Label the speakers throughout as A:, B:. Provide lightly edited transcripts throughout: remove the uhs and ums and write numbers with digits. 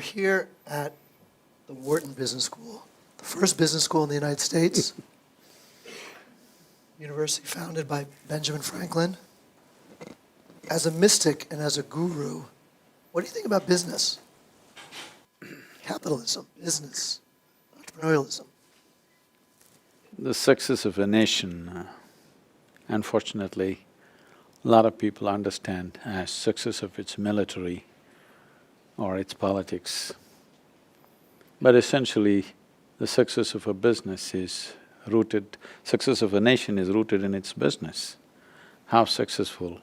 A: here at the Wharton Business School, the first business school in the United States, university founded by Benjamin Franklin. As a mystic and as a guru, what do you think about business? Capitalism, business, entrepreneurialism.
B: The success of a nation, unfortunately, a lot of people understand as success of its military or its politics. But essentially, the success of a business is rooted… success of a nation is rooted in its business. How successful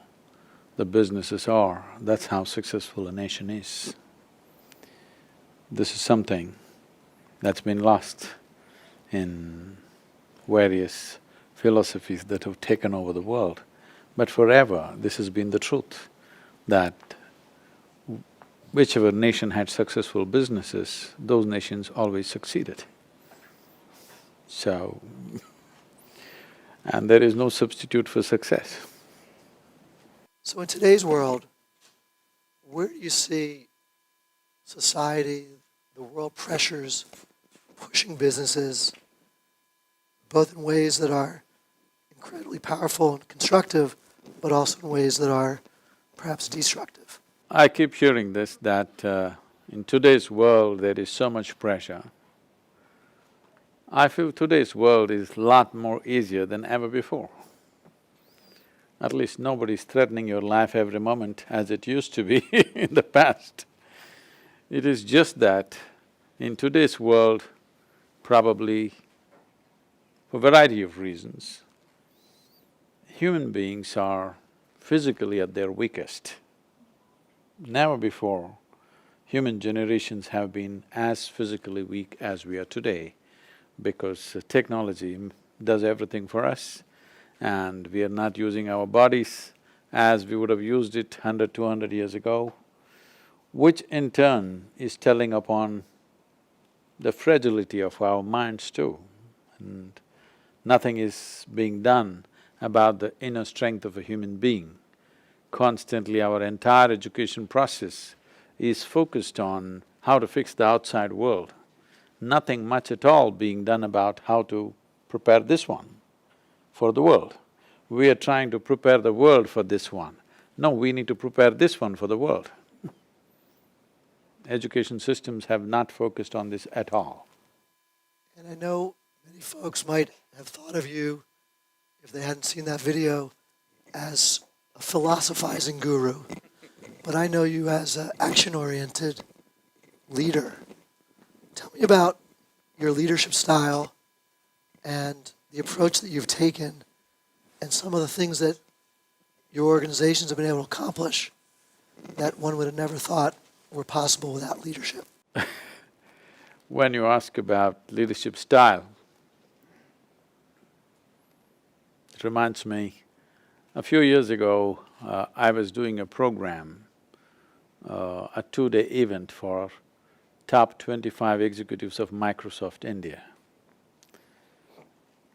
B: the businesses are, that's how successful a nation is. This is something that's been lost in various philosophies that have taken over the world. But forever, this has been the truth, that whichever nation had successful businesses, those nations always succeeded. So, and there is no substitute for success.
A: So in today's world, where do you see society, the world pressures, pushing businesses, both in ways that are incredibly powerful and constructive, but also in ways that are perhaps destructive?
B: I keep hearing this, that in today's world there is so much pressure. I feel today's world is a lot more easier than ever before. At least nobody's threatening your life every moment as it used to be in the past. It is just that in today's world, probably for a variety of reasons, human beings are physically at their weakest. Never before human generations have been as physically weak as we are today, because technology does everything for us and we are not using our bodies as we would have used it 100, 200 years ago, which in turn is telling upon the fragility of our minds too. And nothing is being done about the inner strength of a human being. Constantly our entire education process is focused on how to fix the outside world. Nothing much at all being done about how to prepare this one for the world. We are trying to prepare the world for this one. No, we need to prepare this one for the world. Education systems have not focused on this at all.
A: And I know many folks might have thought of you, if they hadn't seen that video, as a philosophizing guru, but I know you as an action-oriented leader. Tell me about your leadership style and the approach that you've taken and some of the things that your organizations have been able to accomplish that one would have never thought were possible without leadership.
B: When you ask about leadership style, it reminds me, a few years ago, I was doing a program, a 2-day event for top 25 executives of Microsoft India.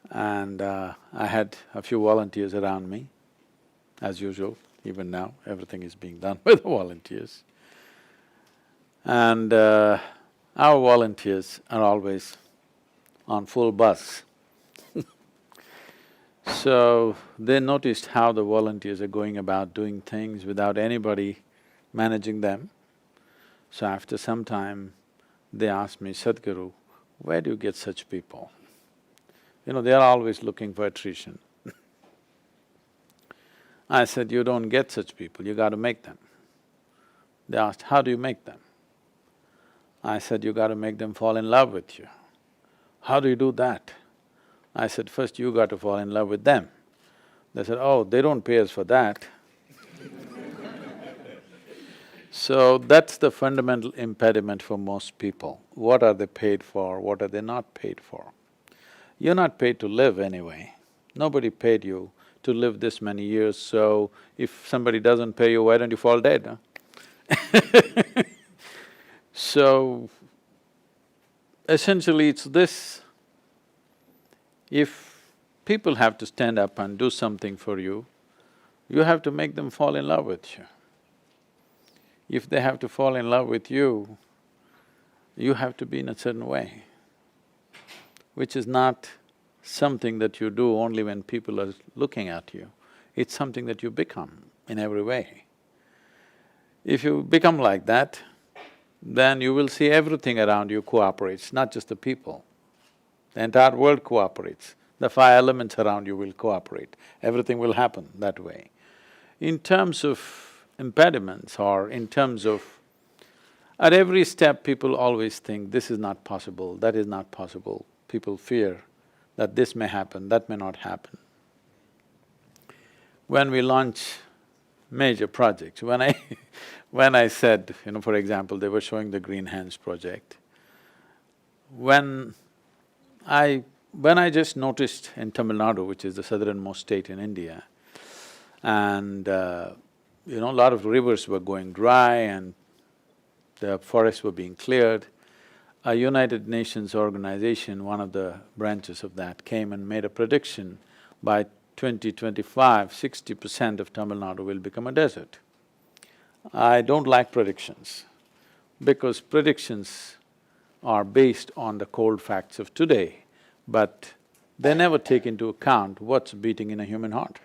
B: And I had a few volunteers around me, as usual, even now, everything is being done by the volunteers. And our volunteers are always on full buzz. So they noticed how the volunteers are going about doing things without anybody managing them. So after some time, they asked me, "Sadhguru, where do you get such people? You know, they're always looking for attrition." I said, "You don't get such people, you got to make them." They asked, "How do you make them?" I said, "You got to make them fall in love with you." "How do you do that?" I said, "First you got to fall in love with them." They said, "Oh, they don't pay us for that." So that's the fundamental impediment for most people. What are they paid for, what are they not paid for? You're not paid to live anyway. Nobody paid you to live this many years, so if somebody doesn't pay you, why don't you fall dead, huh? So, essentially it's this, if people have to stand up and do something for you, you have to make them fall in love with you. If they have to fall in love with you, you have to be in a certain way, which is not something that you do only when people are looking at you. It's something that you become in every way. If you become like that, then you will see everything around you cooperates, not just the people. The entire world cooperates. The five elements around you will cooperate. Everything will happen that way. In terms of impediments or in terms of… At every step, people always think, this is not possible, that is not possible. People fear that this may happen, that may not happen. When we launch major projects, when I said, for example, they were showing the Green Hands project, when I just noticed in Tamil Nadu, which is the southernmost state in India, and a lot of rivers were going dry and the forests were being cleared, a United Nations organization, one of the branches of that, came and made a prediction by 2025, 60% of Tamil Nadu will become a desert. I don't like predictions, because predictions are based on the cold facts of today, but they never take into account what's beating in a human heart.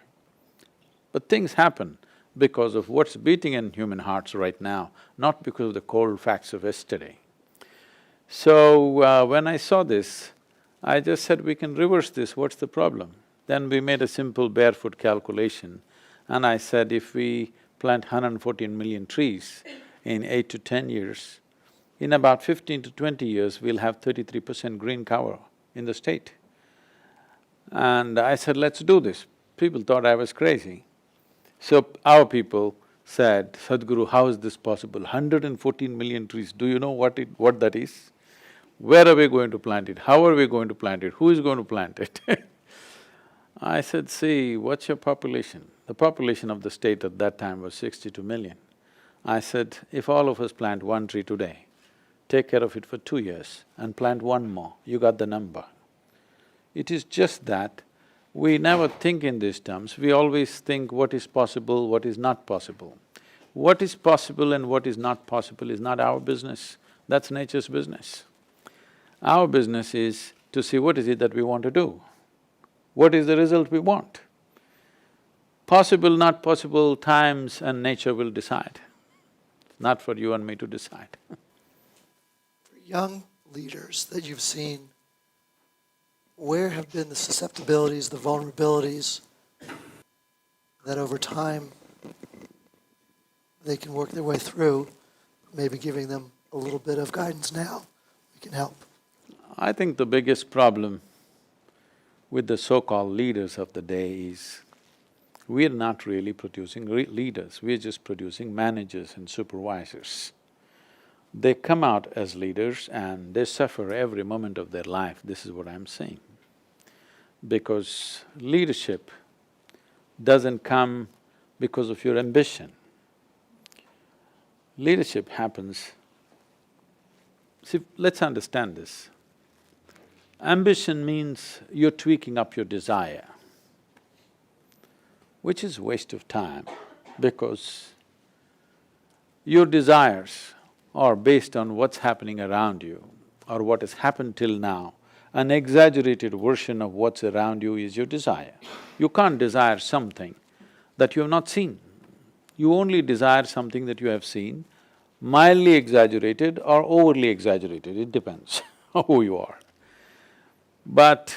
B: But things happen because of what's beating in human hearts right now, not because of the cold facts of yesterday. So, when I saw this, I just said, we can reverse this, what's the problem? Then we made a simple barefoot calculation, and I said, if we plant 114 million trees in 8 to 10 years, in about 15 to 20 years, we'll have 33% green cover in the state. And I said, let's do this. People thought I was crazy. So our people said, Sadhguru, how is this possible? 114 million trees, do you know what that is? Where are we going to plant it? How are we going to plant it? Who is going to plant it? I said, see, what's your population? The population of the state at that time was 62 million. I said, if all of us plant one tree today, take care of it for 2 years and plant one more, you got the number. It is just that we never think in these terms, we always think what is possible, what is not possible. What is possible and what is not possible is not our business, that's nature's business. Our business is to see what is it that we want to do, what is the result we want. Possible, not possible, times and nature will decide, not for you and me to decide.
A: For young leaders that you've seen, where have been the susceptibilities, the vulnerabilities that over time they can work their way through, maybe giving them a little bit of guidance now, we can help?
B: I think the biggest problem with the so-called leaders of the day is we're not really producing leaders, we're just producing managers and supervisors. They come out as leaders and they suffer every moment of their life, this is what I'm saying. Because leadership doesn't come because of your ambition. Leadership happens… See, let's understand this. Ambition means you're tweaking up your desire, which is waste of time, because your desires are based on what's happening around you or what has happened till now. An exaggerated version of what's around you is your desire. You can't desire something that you have not seen. You only desire something that you have seen, mildly exaggerated or overly exaggerated, it depends who you are. But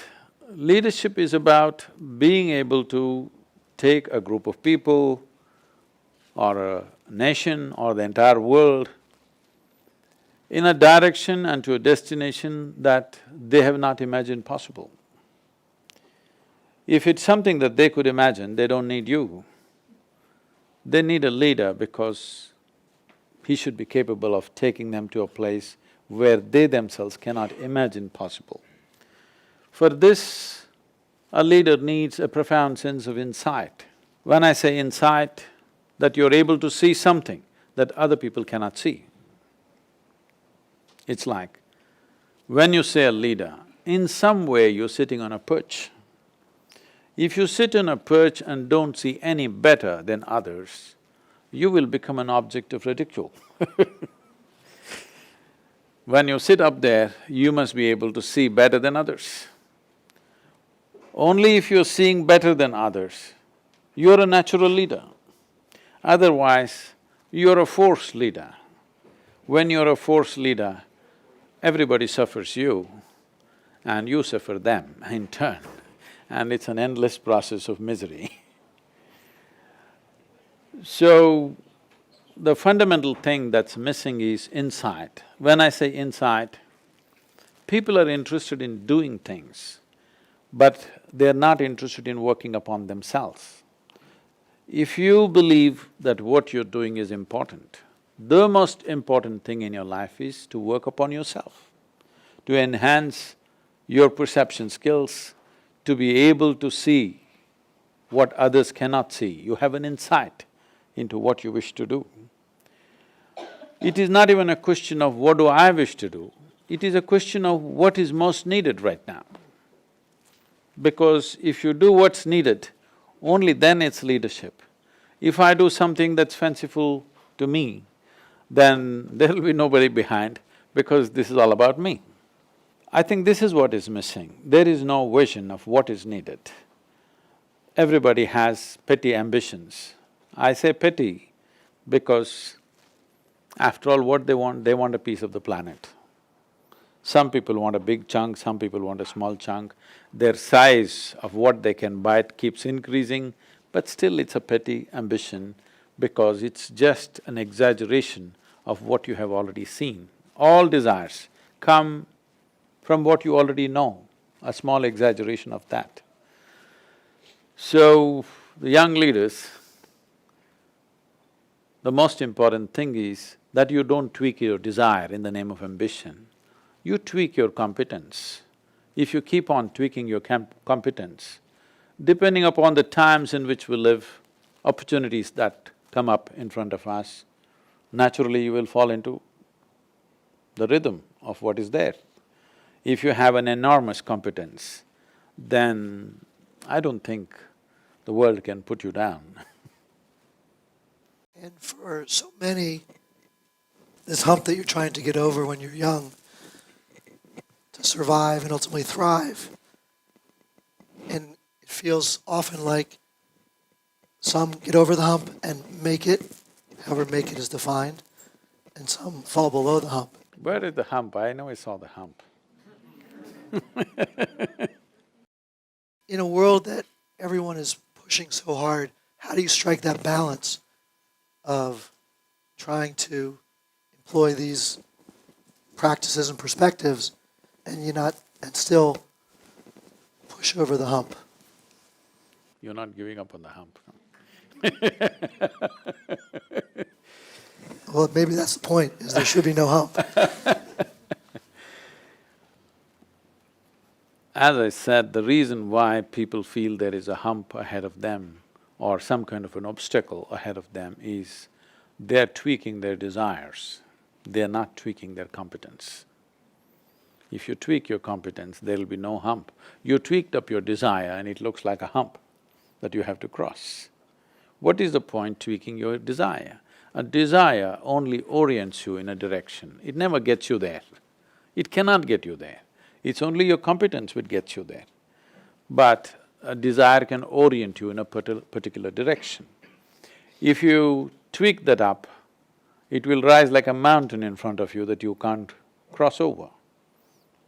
B: leadership is about being able to take a group of people or a nation or the entire world in a direction and to a destination that they have not imagined possible. If it's something that they could imagine, they don't need you. They need a leader because he should be capable of taking them to a place where they themselves cannot imagine possible. For this, a leader needs a profound sense of insight. When I say insight, that you're able to see something that other people cannot see. It's like, when you say a leader, in some way you're sitting on a perch. If you sit on a perch and don't see any better than others, you will become an object of ridicule. When you sit up there, you must be able to see better than others. Only if you're seeing better than others, you're a natural leader. Otherwise, you're a force leader. When you're a force leader, everybody suffers you and you suffer them in turn, and it's an endless process of misery. So, the fundamental thing that's missing is insight. When I say insight, people are interested in doing things, but they're not interested in working upon themselves. If you believe that what you're doing is important, the most important thing in your life is to work upon yourself, to enhance your perception skills, to be able to see what others cannot see. You have an insight into what you wish to do. It is not even a question of what do I wish to do, it is a question of what is most needed right now. Because if you do what's needed, only then it's leadership. If I do something that's fanciful to me, then there'll be nobody behind because this is all about me. I think this is what is missing. There is no vision of what is needed. Everybody has petty ambitions. I say petty because after all, what they want a piece of the planet. Some people want a big chunk, some people want a small chunk. Their size of what they can bite keeps increasing, but still it's a petty ambition because it's just an exaggeration of what you have already seen. All desires come from what you already know, a small exaggeration of that. So, the young leaders, the most important thing is that you don't tweak your desire in the name of ambition, you tweak your competence. If you keep on tweaking your competence, depending upon the times in which we live, opportunities that come up in front of us, naturally you will fall into the rhythm of what is there. If you have an enormous competence, then I don't think the world can put you down.
A: And for so many, this hump that you're trying to get over when you're young, to survive and ultimately thrive, and it feels often like some get over the hump and make it, however make it is defined, and some fall below the hump.
B: Where is the hump? I never saw the hump.
A: In a world that everyone is pushing so hard, how do you strike that balance of trying to employ these practices and perspectives and still push over the hump?
B: You're not giving up on the hump.
A: Well, maybe that's the point, is there should be no hump.
B: As I said, the reason why people feel there is a hump ahead of them or some kind of an obstacle ahead of them is they're tweaking their desires, they're not tweaking their competence. If you tweak your competence, there'll be no hump. You tweaked up your desire and it looks like a hump that you have to cross. What is the point tweaking your desire? A desire only orients you in a direction, it never gets you there. It cannot get you there. It's only your competence which gets you there. But a desire can orient you in a particular direction. If you tweak that up, it will rise like a mountain in front of you that you can't cross over.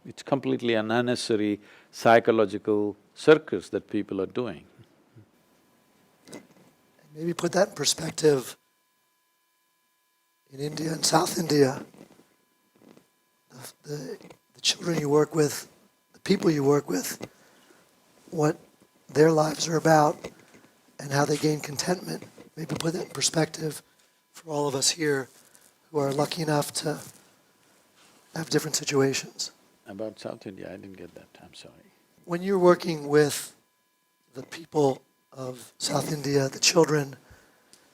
B: It's completely an unnecessary psychological circus that people are doing.
A: Maybe put that in perspective. In India and South India, the children you work with, the people you work with, what their lives are about and how they gain contentment. Maybe put that in perspective for all of us here who are lucky enough to have different situations.
B: About South India, I didn't get that, I'm sorry.
A: When you're working with the people of South India, the children,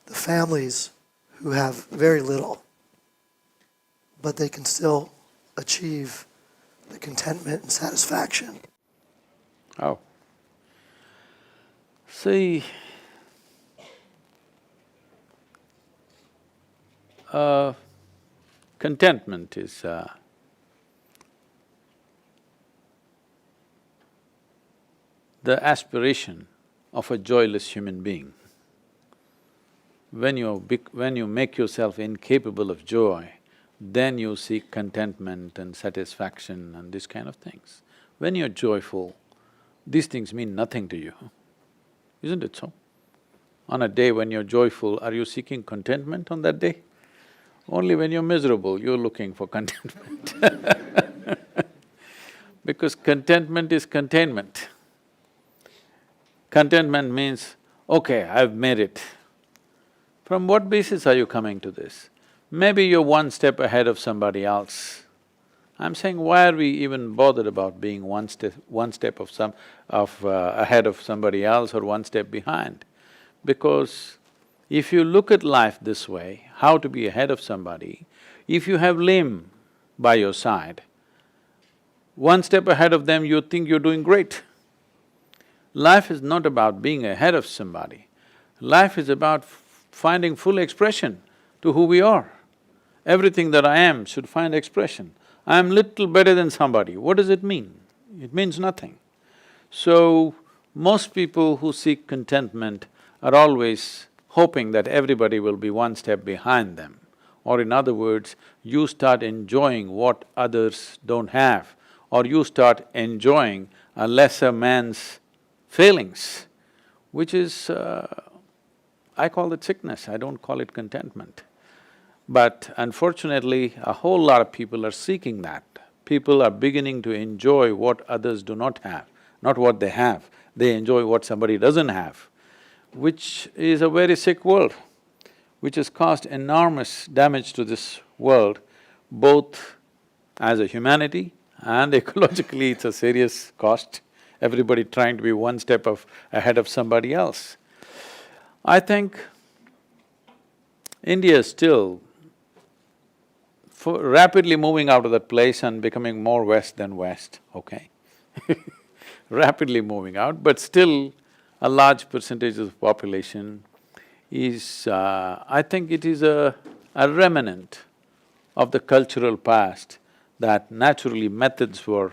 A: the families who have very little, but they can still achieve the contentment and satisfaction.
B: Oh. See, contentment is the aspiration of a joyless human being. When you make yourself incapable of joy, then you seek contentment and satisfaction and these kind of things. When you're joyful, these things mean nothing to you, isn't it so? On a day when you're joyful, are you seeking contentment on that day? Only when you're miserable, you're looking for contentment because contentment is containment. Contentment means, okay, I've made it. From what basis are you coming to this? Maybe you're one step ahead of somebody else. I'm saying, why are we even bothered about being one step ahead of somebody else or one step behind? Because if you look at life this way, how to be ahead of somebody, if you have limb by your side, one step ahead of them, you think you're doing great. Life is not about being ahead of somebody. Life is about finding full expression to who we are. Everything that I am should find expression. I am little better than somebody, what does it mean? It means nothing. So, most people who seek contentment are always hoping that everybody will be one step behind them. Or in other words, you start enjoying what others don't have, or you start enjoying a lesser man's failings, which is… I call it sickness, I don't call it contentment. But unfortunately, a whole lot of people are seeking that. People are beginning to enjoy what others do not have, not what they have. They enjoy what somebody doesn't have, which is a very sick world, which has caused enormous damage to this world, both as a humanity and ecologically it's a serious cost. Everybody trying to be one step ahead of somebody else. I think India is still rapidly moving out of that place and becoming more west than west, okay? Rapidly moving out, but still a large percentage of the population is… I think it is a remnant of the cultural past that naturally methods were…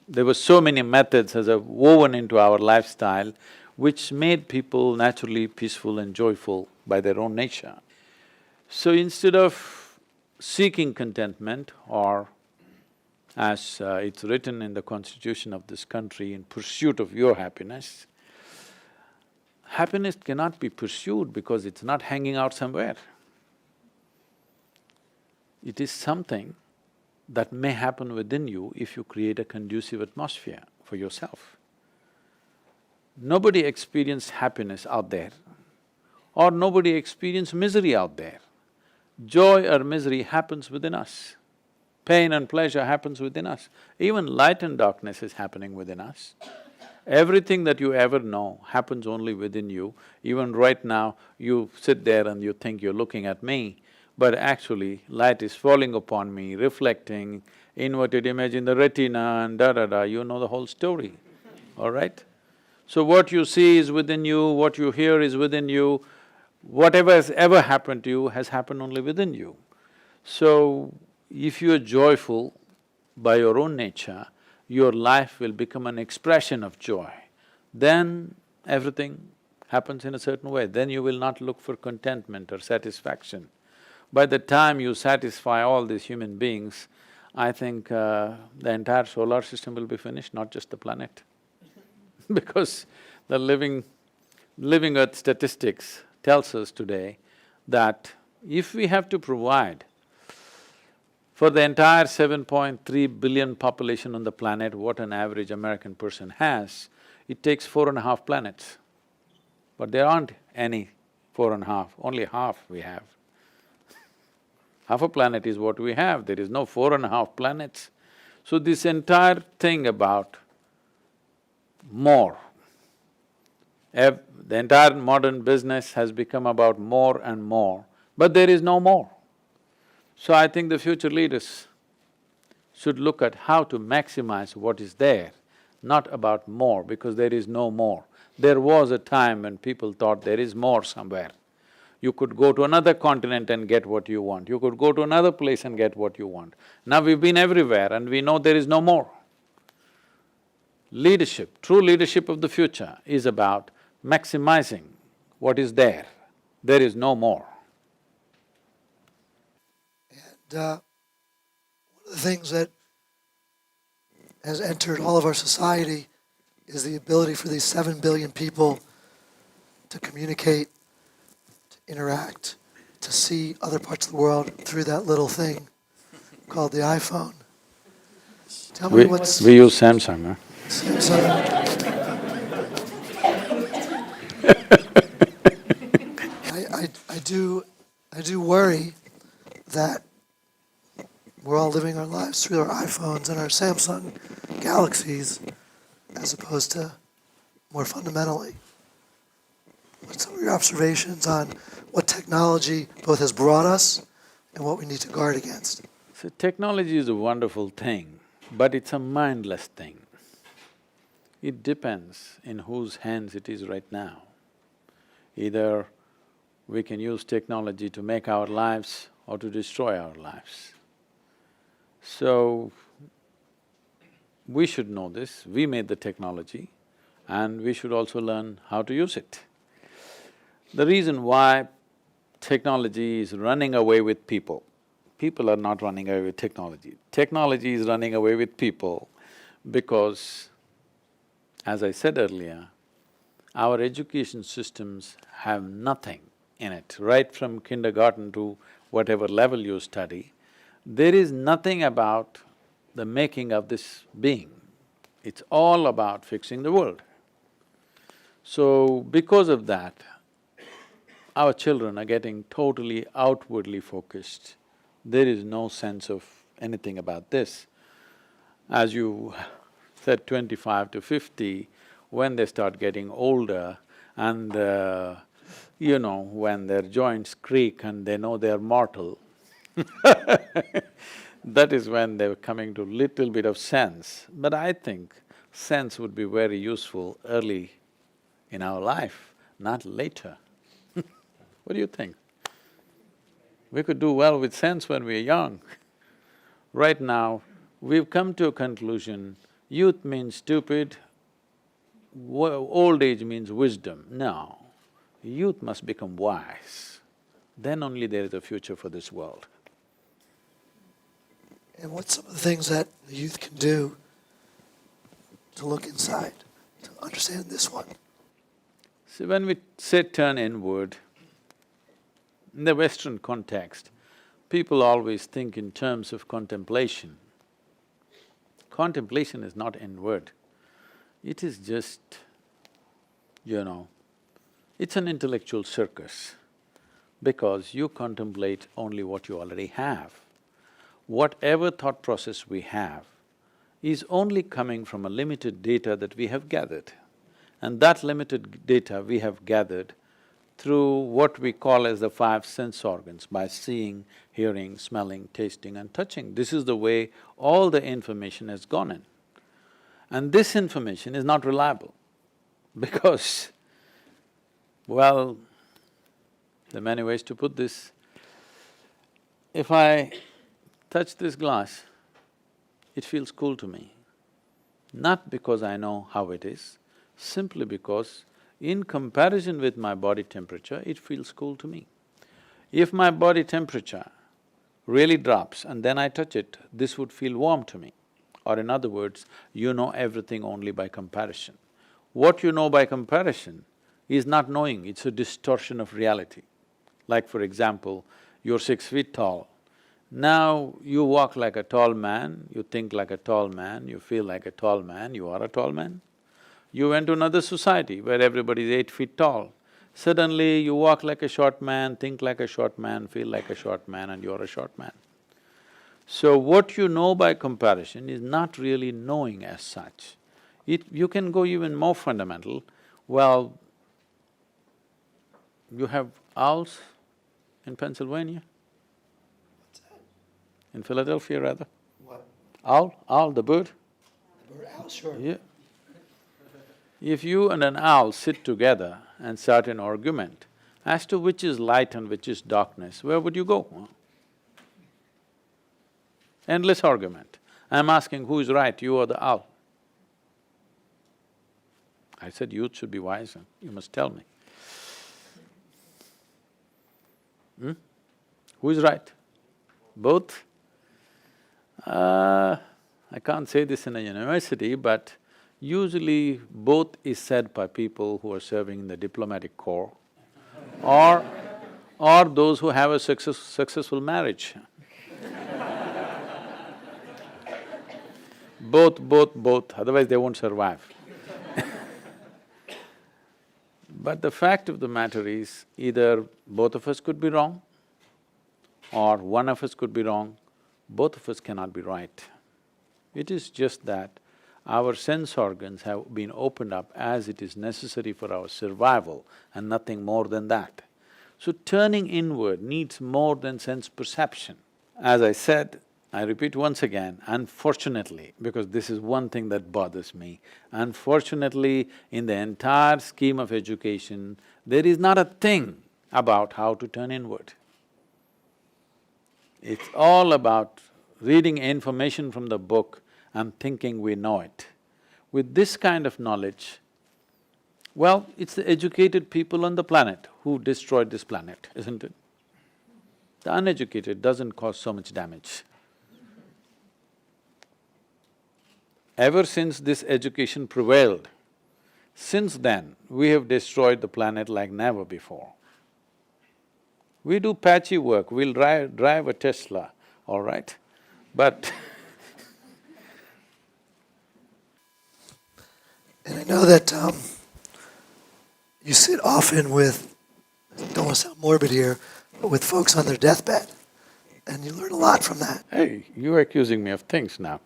B: there were so many methods as a woven into our lifestyle which made people naturally peaceful and joyful by their own nature. So instead of seeking contentment, or as it's written in the constitution of this country, in pursuit of your happiness, happiness cannot be pursued because it's not hanging out somewhere. It is something that may happen within you if you create a conducive atmosphere for yourself. Nobody experienced happiness out there, or nobody experienced misery out there. Joy or misery happens within us. Pain and pleasure happens within us. Even light and darkness is happening within us. Everything that you ever know happens only within you. Even right now, you sit there and you think you're looking at me, but actually light is falling upon me, reflecting, inverted image in the retina and da-da-da, you know the whole story, all right? So what you see is within you, what you hear is within you, whatever has ever happened to you has happened only within you. So, if you are joyful by your own nature, your life will become an expression of joy. Then everything happens in a certain way, then you will not look for contentment or satisfaction. By the time you satisfy all these human beings, I think the entire solar system will be finished, not just the planet. Because the living earth statistics tells us today that if we have to provide for the entire 7.3 billion population on the planet what an average American person has, it takes 4.5 planets. But there aren't any 4.5, only half we have. Half a planet is what we have, there is no 4.5 planets. So this entire thing about more, the entire modern business has become about more and more, but there is no more. So I think the future leaders should look at how to maximize what is there, not about more, because there is no more. There was a time when people thought there is more somewhere. You could go to another continent and get what you want, you could go to another place and get what you want. Now we've been everywhere and we know there is no more. Leadership, true leadership of the future is about maximizing what is there. There is no more.
A: And one of the things that has entered all of our society is the ability for these 7 billion people to communicate, to interact, to see other parts of the world through that little thing called the iPhone. Tell me what's
B: We use Samsung, huh?
A: Samsung. I do worry that we're all living our lives through our iPhones and our Samsung Galaxies as opposed to more fundamentally. What's some of your observations on what technology both has brought us and what we need to guard against?
B: So technology is a wonderful thing, but it's a mindless thing. It depends in whose hands it is right now. Either we can use technology to make our lives or to destroy our lives. So, we should know this, we made the technology and we should also learn how to use it. The reason why technology is running away with people, people are not running away with technology. Technology is running away with people because, as I said earlier, our education systems have nothing in it, right from kindergarten to whatever level you study. There is nothing about the making of this being. It's all about fixing the world. So, because of that, our children are getting totally outwardly focused. There is no sense of anything about this. As you said, 25 to 50, when they start getting older and when their joints creak and they know they're mortal, that is when they're coming to little bit of sense. But I think sense would be very useful early in our life, not later. What do you think? We could do well with sense when we're young. Right now, we've come to a conclusion, youth means stupid, old age means wisdom. No, youth must become wise. Then only there is a future for this world.
A: And what's some of the things that the youth can do to look inside, to understand this one?
B: See, when we say turn inward, in the Western context, people always think in terms of contemplation. Contemplation is not inward, it is just, it's an intellectual circus because you contemplate only what you already have. Whatever thought process we have is only coming from a limited data that we have gathered. And that limited data we have gathered through what we call as the 5 sense organs, by seeing, hearing, smelling, tasting and touching. This is the way all the information has gone in. And this information is not reliable because, well, there are many ways to put this. If I touch this glass, it feels cool to me. Not because I know how it is, simply because in comparison with my body temperature, it feels cool to me. If my body temperature really drops and then I touch it, this would feel warm to me. Or in other words, you know everything only by comparison. What you know by comparison is not knowing, it's a distortion of reality. Like for example, you're 6 feet tall. Now you walk like a tall man, you think like a tall man, you feel like a tall man, you are a tall man. You went to another society where everybody is 8 feet tall. Suddenly you walk like a short man, think like a short man, feel like a short man and you're a short man. So what you know by comparison is not really knowing as such. You can go even more fundamental. Well, you have owls in Pennsylvania? In Philadelphia rather?
A: What?
B: Owl, the bird?
A: The bird owl, sure.
B: Yeah. If you and an owl sit together and start an argument as to which is light and which is darkness, where would you go? Endless argument. I'm asking who is right, you or the owl? I said youth should be wiser, you must tell me. Who is right? Both? I can't say this in a university, but usually both is said by people who are serving in the diplomatic corps or those who have a successful marriage. Both, otherwise they won't survive. But the fact of the matter is, either both of us could be wrong or one of us could be wrong, both of us cannot be right. It is just that our sense organs have been opened up as it is necessary for our survival and nothing more than that. So turning inward needs more than sense perception. As I said, I repeat once again, unfortunately, because this is one thing that bothers me, unfortunately, in the entire scheme of education, there is not a thing about how to turn inward. It's all about reading information from the book and thinking we know it. With this kind of knowledge, well, it's the educated people on the planet who destroyed this planet, isn't it? The uneducated doesn't cause so much damage. Ever since this education prevailed, since then, we have destroyed the planet like never before. We do patchy work, we'll drive a Tesla, all right, but
A: And I know that you sit often with, don't want to sound morbid here, but with folks on their deathbed, and you learn a lot from that.
B: hey, you're accusing me of things now.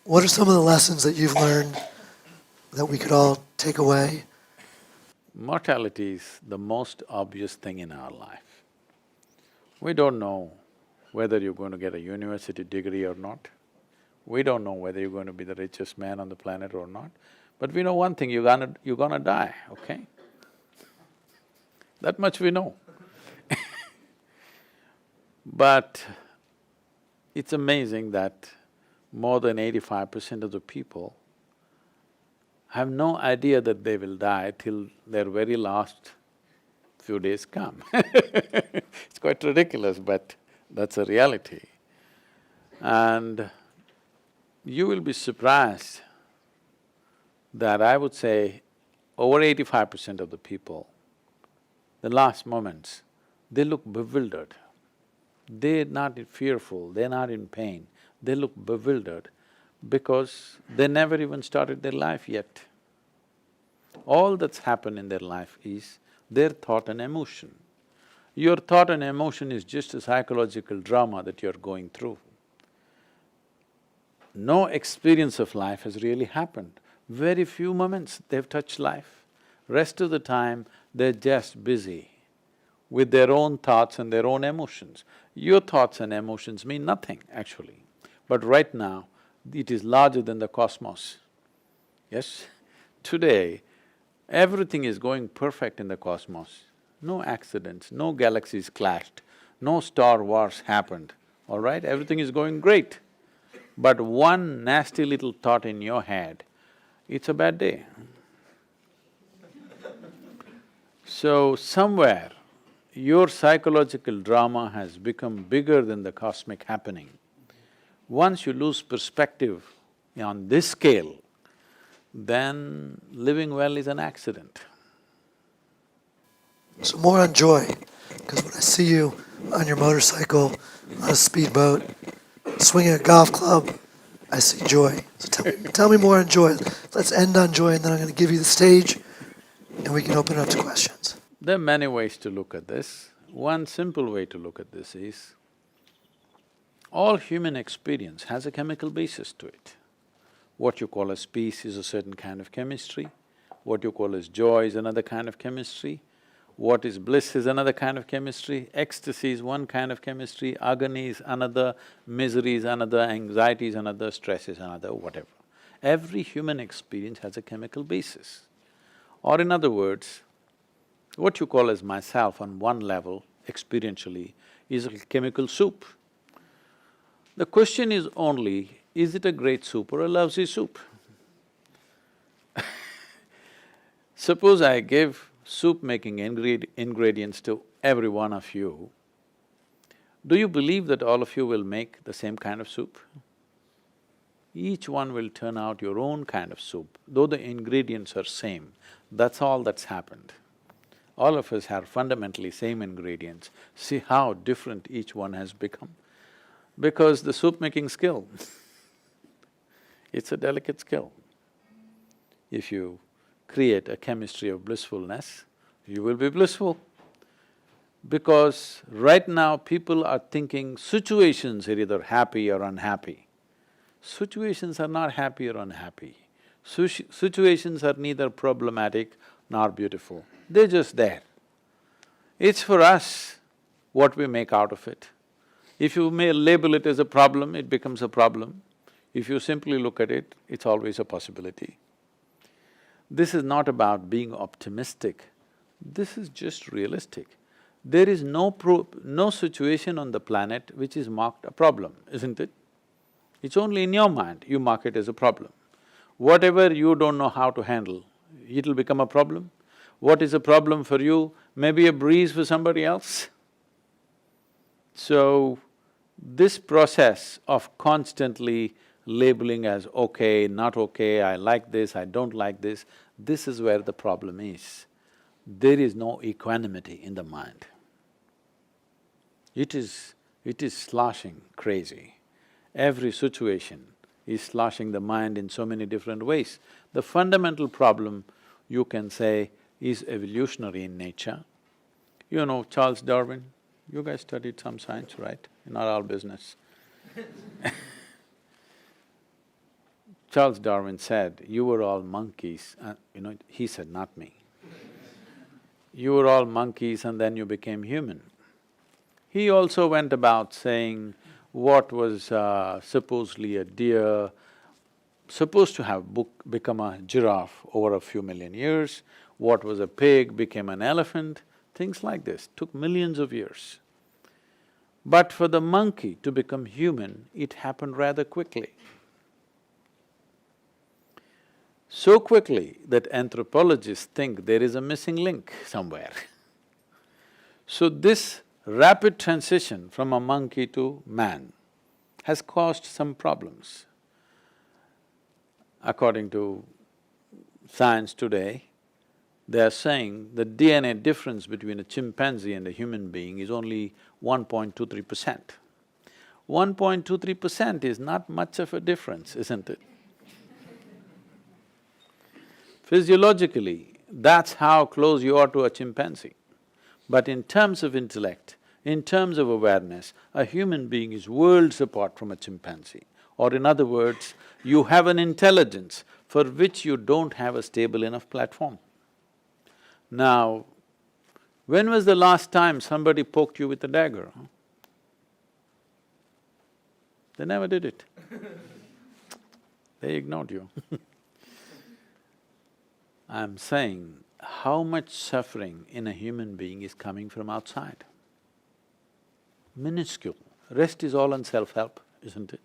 A: What are some of the lessons that you've learned that we could all take away?
B: Mortality is the most obvious thing in our life. We don't know whether you're going to get a university degree or not. We don't know whether you're going to be the richest man on the planet or not. But we know one thing, you're gonna die, okay? That much we know. But it's amazing that more than 85% of the people have no idea that they will die till their very last few days come. It's quite ridiculous, but that's a reality. And you will be surprised that I would say over 85% of the people, the last moments, they look bewildered. They're not fearful, they're not in pain, they look bewildered because they never even started their life yet. All that's happened in their life is their thought and emotion. Your thought and emotion is just a psychological drama that you're going through. No experience of life has really happened. Very few moments they've touched life. Rest of the time, they're just busy with their own thoughts and their own emotions. Your thoughts and emotions mean nothing, actually. But right now, it is larger than the cosmos. Yes? Today, everything is going perfect in the cosmos. No accidents, no galaxies clashed, no star wars happened, all right? Everything is going great. But one nasty little thought in your head, it's a bad day. So somewhere, your psychological drama has become bigger than the cosmic happening. Once you lose perspective on this scale, then living well is an accident.
A: So more on joy, because when I see you on your motorcycle, on a speedboat, swinging a golf club, I see joy. So tell me more on joy. Let's end on joy, and then I'm going to give you the stage, and we can open it up to questions.
B: There are many ways to look at this. One simple way to look at this is, all human experience has a chemical basis to it. What you call as peace is a certain kind of chemistry, what you call as joy is another kind of chemistry, what is bliss is another kind of chemistry, ecstasy is one kind of chemistry, agony is another, misery is another, anxiety is another, stress is another, whatever. Every human experience has a chemical basis. Or in other words, what you call as myself on one level, experientially, is a chemical soup. The question is only, is it a great soup or a lousy soup? Suppose I give soup making ingredients to every one of you, do you believe that all of you will make the same kind of soup? Each one will turn out your own kind of soup, though the ingredients are same. That's all that's happened. All of us have fundamentally same ingredients. See how different each one has become. Because the soup-making skill, it's a delicate skill. If you create a chemistry of blissfulness, you will be blissful. Because right now people are thinking situations are either happy or unhappy. Situations are not happy or unhappy. Situations are neither problematic nor beautiful, they're just there. It's for us what we make out of it. If you may label it as a problem, it becomes a problem. If you simply look at it, it's always a possibility. This is not about being optimistic, this is just realistic. There is no situation on the planet which is marked a problem, isn't it? It's only in your mind you mark it as a problem. Whatever you don't know how to handle, it'll become a problem. What is a problem for you may be a breeze for somebody else. So, this process of constantly labeling as okay, not okay, I like this, I don't like this is where the problem is. There is no equanimity in the mind. It is sloshing crazy. Every situation is sloshing the mind in so many different ways. The fundamental problem, you can say, is evolutionary in nature. You know Charles Darwin, you guys studied some science, right? You're not all business. Charles Darwin said, you were all monkeys, he said, not me. You were all monkeys and then you became human. He also went about saying what was supposedly a deer, supposed to have become a giraffe over a few million years, what was a pig became an elephant, things like this, took millions of years. But for the monkey to become human, it happened rather quickly. So quickly that anthropologists think there is a missing link somewhere. So this rapid transition from a monkey to man has caused some problems. According to science today, they are saying the DNA difference between a chimpanzee and a human being is only 1.23%. 1.23% is not much of a difference, isn't it? Physiologically, that's how close you are to a chimpanzee. But in terms of intellect, in terms of awareness, a human being is worlds apart from a chimpanzee. Or in other words, you have an intelligence for which you don't have a stable enough platform. Now, when was the last time somebody poked you with a dagger? They never did it. They ignored you. I'm saying, how much suffering in a human being is coming from outside? Minuscule. Rest is all on self-help, isn't it?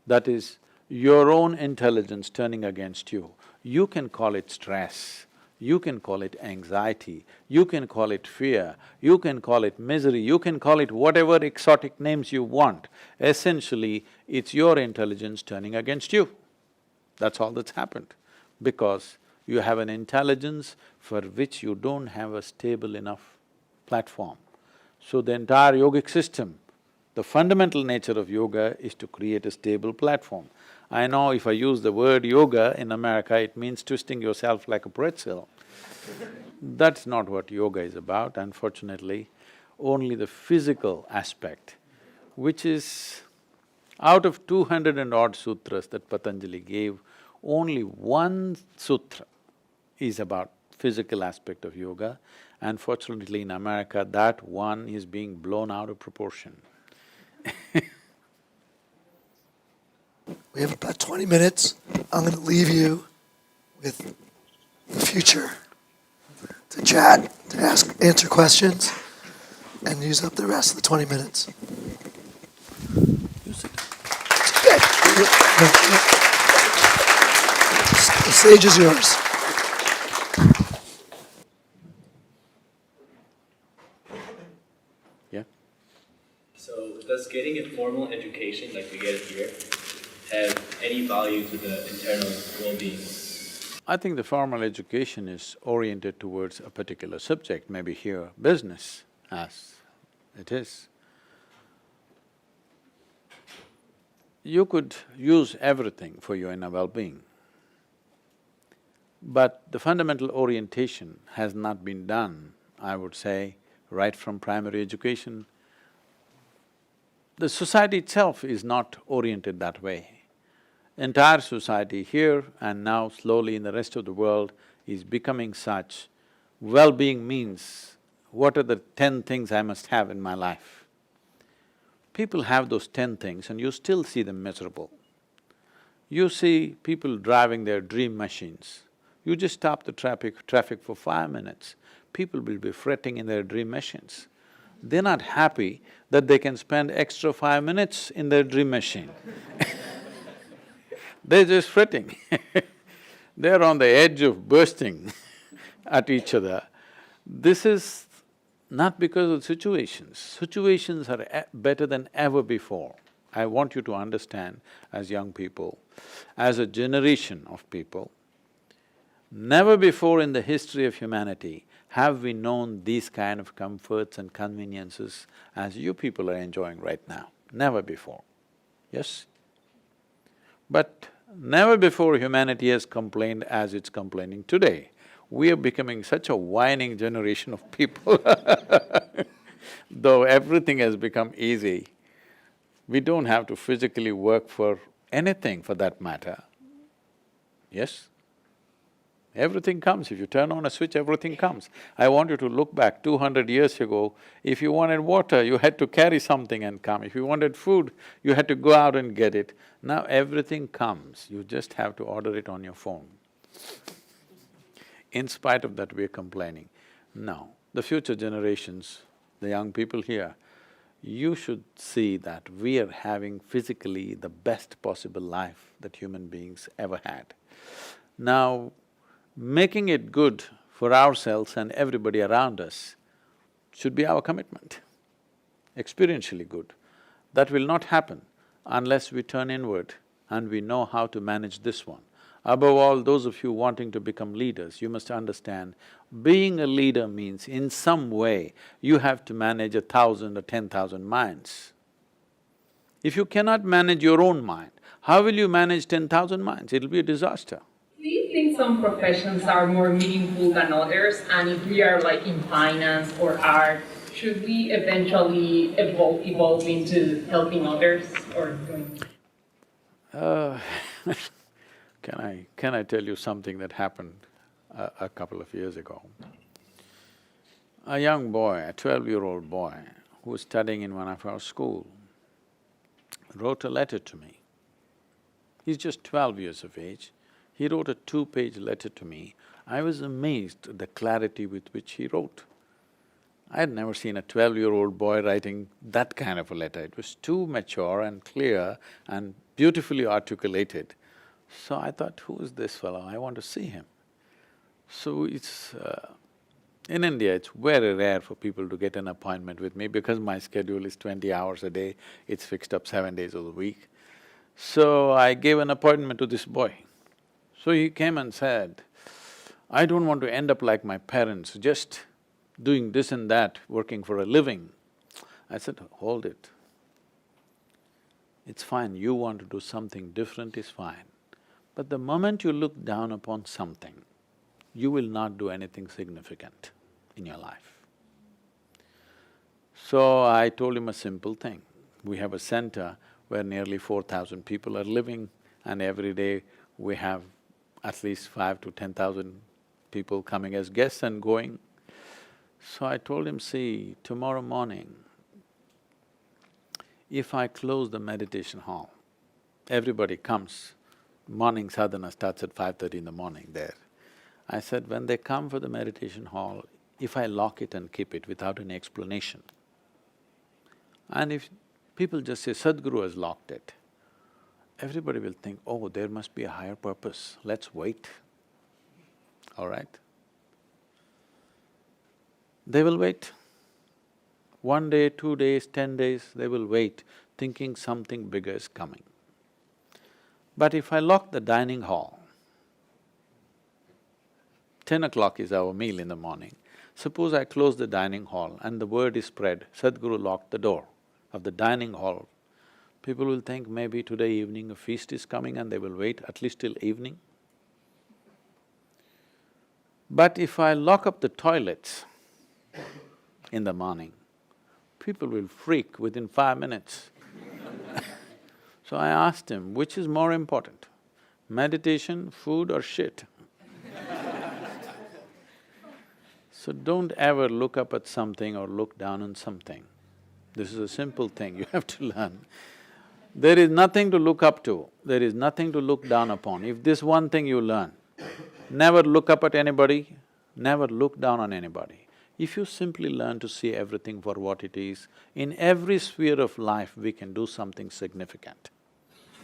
B: That is your own intelligence turning against you. You can call it stress, you can call it anxiety, you can call it fear, you can call it misery, you can call it whatever exotic names you want. Essentially, it's your intelligence turning against you. That's all that's happened. Because you have an intelligence for which you don't have a stable enough platform. So the entire yogic system, the fundamental nature of yoga is to create a stable platform. I know if I use the word yoga in America, it means twisting yourself like a pretzel. That's not what yoga is about, unfortunately. Only the physical aspect, which is out of 200 and odd sutras that Patanjali gave, only one sutra is about physical aspect of yoga. Unfortunately, in America, that one is being blown out of proportion.
A: We have about 20 minutes. I'm going to leave you with the future to chat, to answer questions, and use up the rest of the 20 minutes.
B: Use it.
A: The stage is yours.
C: getting a formal education like we get it here have any value to the internal well-being?
B: I think the formal education is oriented towards a particular subject, maybe here business as it is. You could use everything for your inner well-being, but the fundamental orientation has not been done, I would say, right from primary education. The society itself is not oriented that way. Entire society here and now slowly in the rest of the world is becoming such. Well-being means, what are the 10 things I must have in my life? People have those 10 things and you still see them miserable. You see people driving their dream machines. You just stop the traffic for 5 minutes, people will be fretting in their dream machines. They're not happy that they can spend extra 5 minutes in their dream machine they're just fretting they're on the edge of bursting at each other. This is not because of situations. Situations are better than ever before. I want you to understand, as young people, as a generation of people, never before in the history of humanity have we known these kind of comforts and conveniences as you people are enjoying right now. Never before, yes? But never before humanity has complained as it's complaining today. We are becoming such a whining generation of people though everything has become easy, we don't have to physically work for anything for that matter, yes? Everything comes, if you turn on a switch, everything comes. I want you to look back 200 years ago, if you wanted water, you had to carry something and come. If you wanted food, you had to go out and get it. Now everything comes, you just have to order it on your phone. In spite of that, we're complaining. No, the future generations, the young people here, you should see that we are having physically the best possible life that human beings ever had. Now, making it good for ourselves and everybody around us should be our commitment, experientially good. That will not happen unless we turn inward and we know how to manage this one. Above all, those of you wanting to become leaders, you must understand, being a leader means in some way you have to manage 1,000 or 10,000 minds. If you cannot manage your own mind, how will you manage 10,000 minds? It'll be a disaster.
D: Do you think some professions are more meaningful than others? And if we are like in finance or art, should we eventually evolve into helping others or doing?
B: Can I tell you something that happened a couple of years ago? A young boy, a 12-year-old boy who was studying in one of our school, wrote a letter to me. He's just 12 years of age. He wrote a 2-page letter to me. I was amazed at the clarity with which he wrote. I had never seen a 12-year-old boy writing that kind of a letter. It was too mature and clear and beautifully articulated. So I thought, who is this fellow? I want to see him. So in India, it's very rare for people to get an appointment with me because my schedule is 20 hours a day, it's fixed up 7 days of the week. So I gave an appointment to this boy. So he came and said, I don't want to end up like my parents, just doing this and that, working for a living. I said, hold it. It's fine, you want to do something different is fine. But the moment you look down upon something, you will not do anything significant in your life. So I told him a simple thing. We have a center where nearly 4,000 people are living and every day we have at least 5 to 10,000 people coming as guests and going. So I told him, see, tomorrow morning, if I close the meditation hall, everybody comes, morning sadhana starts at 5:30 in the morning there. I said, when they come for the meditation hall, if I lock it and keep it without any explanation, and if people just say, Sadhguru has locked it, everybody will think, oh, there must be a higher purpose, let's wait, all right? They will wait. 1 day, 2 days, 10 days, they will wait thinking something bigger is coming. But if I lock the dining hall, 10 o'clock is our meal in the morning. Suppose I close the dining hall and the word is spread, Sadhguru locked the door of the dining hall. People will think maybe today evening a feast is coming and they will wait at least till evening. But if I lock up the toilets in the morning, people will freak within 5 minutes. So I asked him, which is more important, meditation, food or shit? So don't ever look up at something or look down on something. This is a simple thing you have to learn. There is nothing to look up to, there is nothing to look down upon. If this one thing you learn, never look up at anybody, never look down on anybody. If you simply learn to see everything for what it is, in every sphere of life we can do something significant.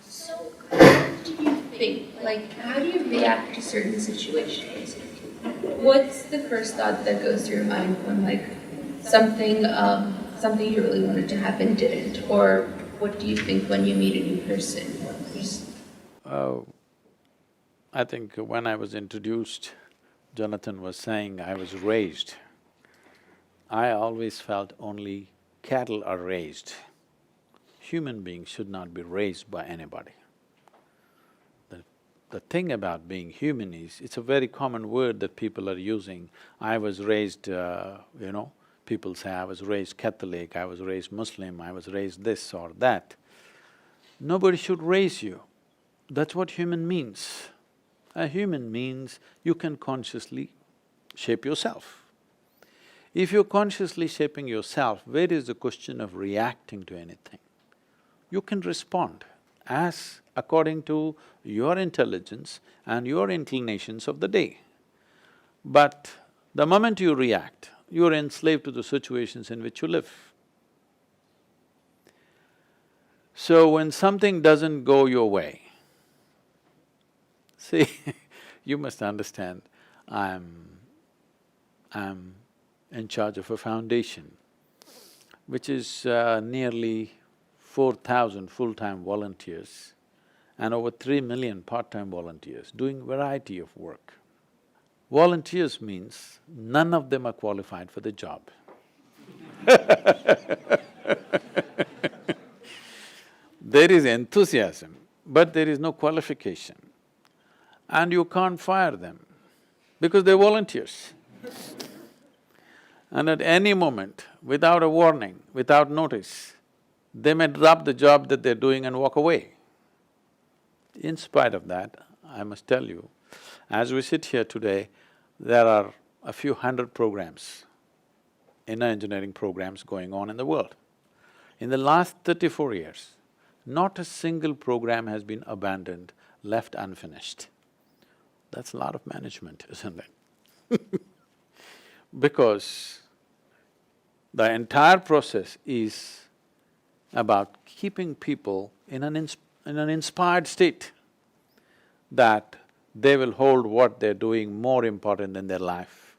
E: So, what do you think? Like, how do you react to certain situations? What's the first thought that goes through your mind when, like, something you really wanted to happen didn't? Or what do you think when you meet a new person?
B: I think when I was introduced, Jonathan was saying I was raised. I always felt only cattle are raised. Human beings should not be raised by anybody. The thing about being human is, it's a very common word that people are using. I was raised, people say I was raised Catholic, I was raised Muslim, I was raised this or that. Nobody should raise you. That's what human means. A human means you can consciously shape yourself. If you're consciously shaping yourself, where is the question of reacting to anything? You can respond as according to your intelligence and your inclinations of the day. But the moment you react, you're enslaved to the situations in which you live. So when something doesn't go your way, see, you must understand, I'm in charge of a foundation which is nearly 4,000 full-time volunteers and over 3 million part-time volunteers doing variety of work. Volunteers means none of them are qualified for the job. There is enthusiasm, but there is no qualification. And you can't fire them because they're volunteers. And at any moment, without a warning, without notice, they may drop the job that they're doing and walk away. In spite of that, I must tell you, as we sit here today, there are a few hundred programs, inner engineering programs going on in the world. In the last 34 years, not a single program has been abandoned, left unfinished. That's a lot of management, isn't it? Because the entire process is about keeping people in an inspired state that they will hold what they're doing more important than their life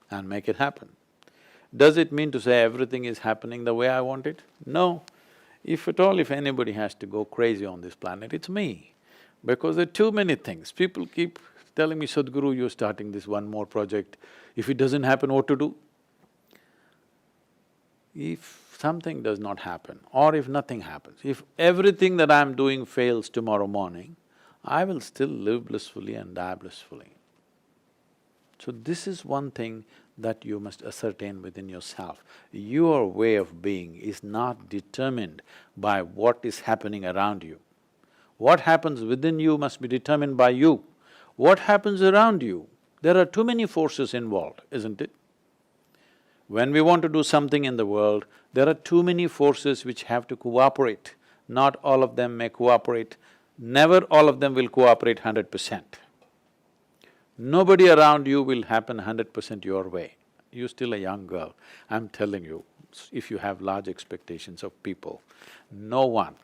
B: and make it happen. Does it mean to say everything is happening the way I want it? No. If at all, if anybody has to go crazy on this planet, it's me. Because there are too many things. People keep telling me, Sadhguru, you're starting this one more project. If it doesn't happen, what to do? If something does not happen, or if nothing happens, if everything that I'm doing fails tomorrow morning, I will still live blissfully and die blissfully. So this is one thing that you must ascertain within yourself. Your way of being is not determined by what is happening around you. What happens within you must be determined by you. What happens around you, there are too many forces involved, isn't it? When we want to do something in the world, there are too many forces which have to cooperate. Not all of them may cooperate, never all of them will cooperate 100%. Nobody around you will happen 100% your way. You're still a young girl. I'm telling you, if you have large expectations of people, no one,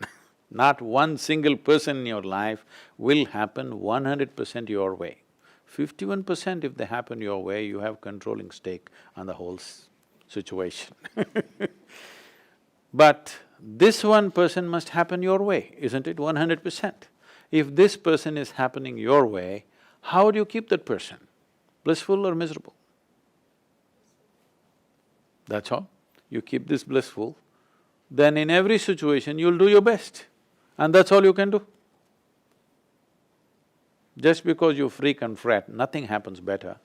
B: not one single person in your life will happen 100% your way. 51% if they happen your way, you have controlling stake on the whole situation. But this one person must happen your way, isn't it? 100%. If this person is happening your way, how do you keep that person? Blissful or miserable? That's all. You keep this blissful, then in every situation you'll do your best, and that's all you can do. Just because you freak and fret, nothing happens better.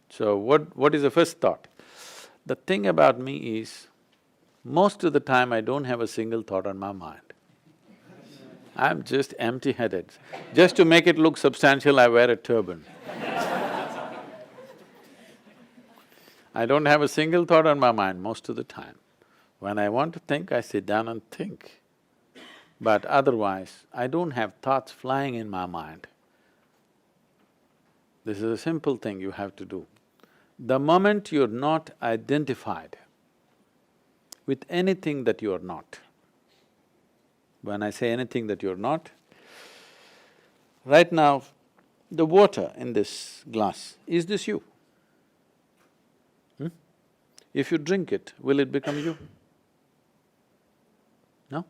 B: So what is the first thought? The thing about me is, most of the time I don't have a single thought on my mind. I'm just empty-headed. Just to make it look substantial, I wear a turban. I don't have a single thought on my mind most of the time. When I want to think, I sit down and think. But otherwise, I don't have thoughts flying in my mind. This is a simple thing you have to do. The moment you're not identified with anything that you're not, when I say anything that you're not, right now, the water in this glass, is this you? If you drink it, will it become you? No?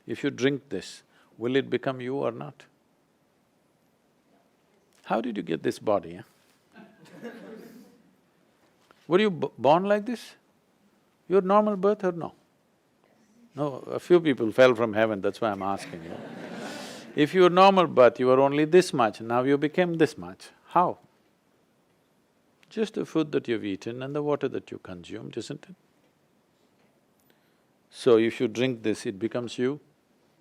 B: If you drink this, will it become you or not? How did you get this body, Were you born like this? Your normal birth or no? No, a few people fell from heaven, that's why I'm asking you. If your normal birth, you were only this much, now you became this much, how? Just the food that you've eaten and the water that you consumed, isn't it? So if you drink this, it becomes you?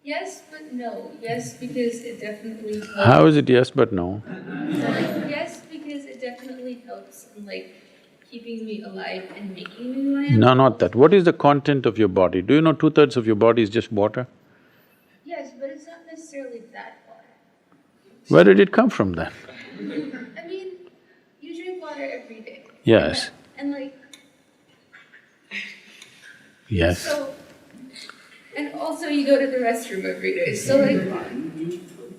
E: Yes, but no. Yes, because it definitely helps.
B: How is it yes but no?
E: Yes, because it definitely helps in keeping me alive and making me who I am.
B: No, not that. What is the content of your body? Do you know 2/3 of your body is just water?
E: Yes, but it's not necessarily that water.
B: Where did it come from then?
E: I mean, you drink water every day.
B: Yes.
E: And
B: Yes.
E: so, and also you go to the restroom every day, so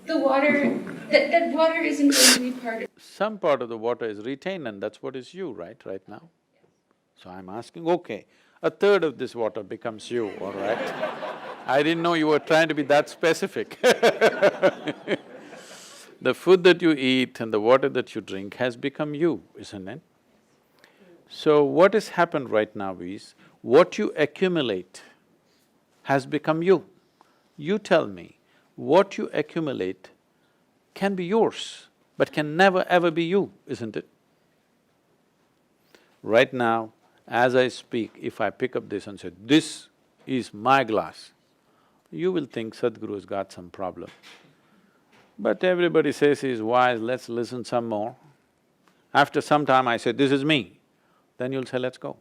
E: the water, that water isn't going to be part of…
B: Some part of the water is retained and that's what is you, right now? So I'm asking, okay, 1/3 of this water becomes you, all right? I didn't know you were trying to be that specific. The food that you eat and the water that you drink has become you, isn't it? So what has happened right now is, what you accumulate has become you. You tell me, what you accumulate can be yours, but can never ever be you, isn't it? Right now, as I speak, if I pick up this and say, this is my glass, you will think Sadhguru's got some problem. But everybody says he's wise, let's listen some more. After some time I say, this is me, then you'll say, let's go.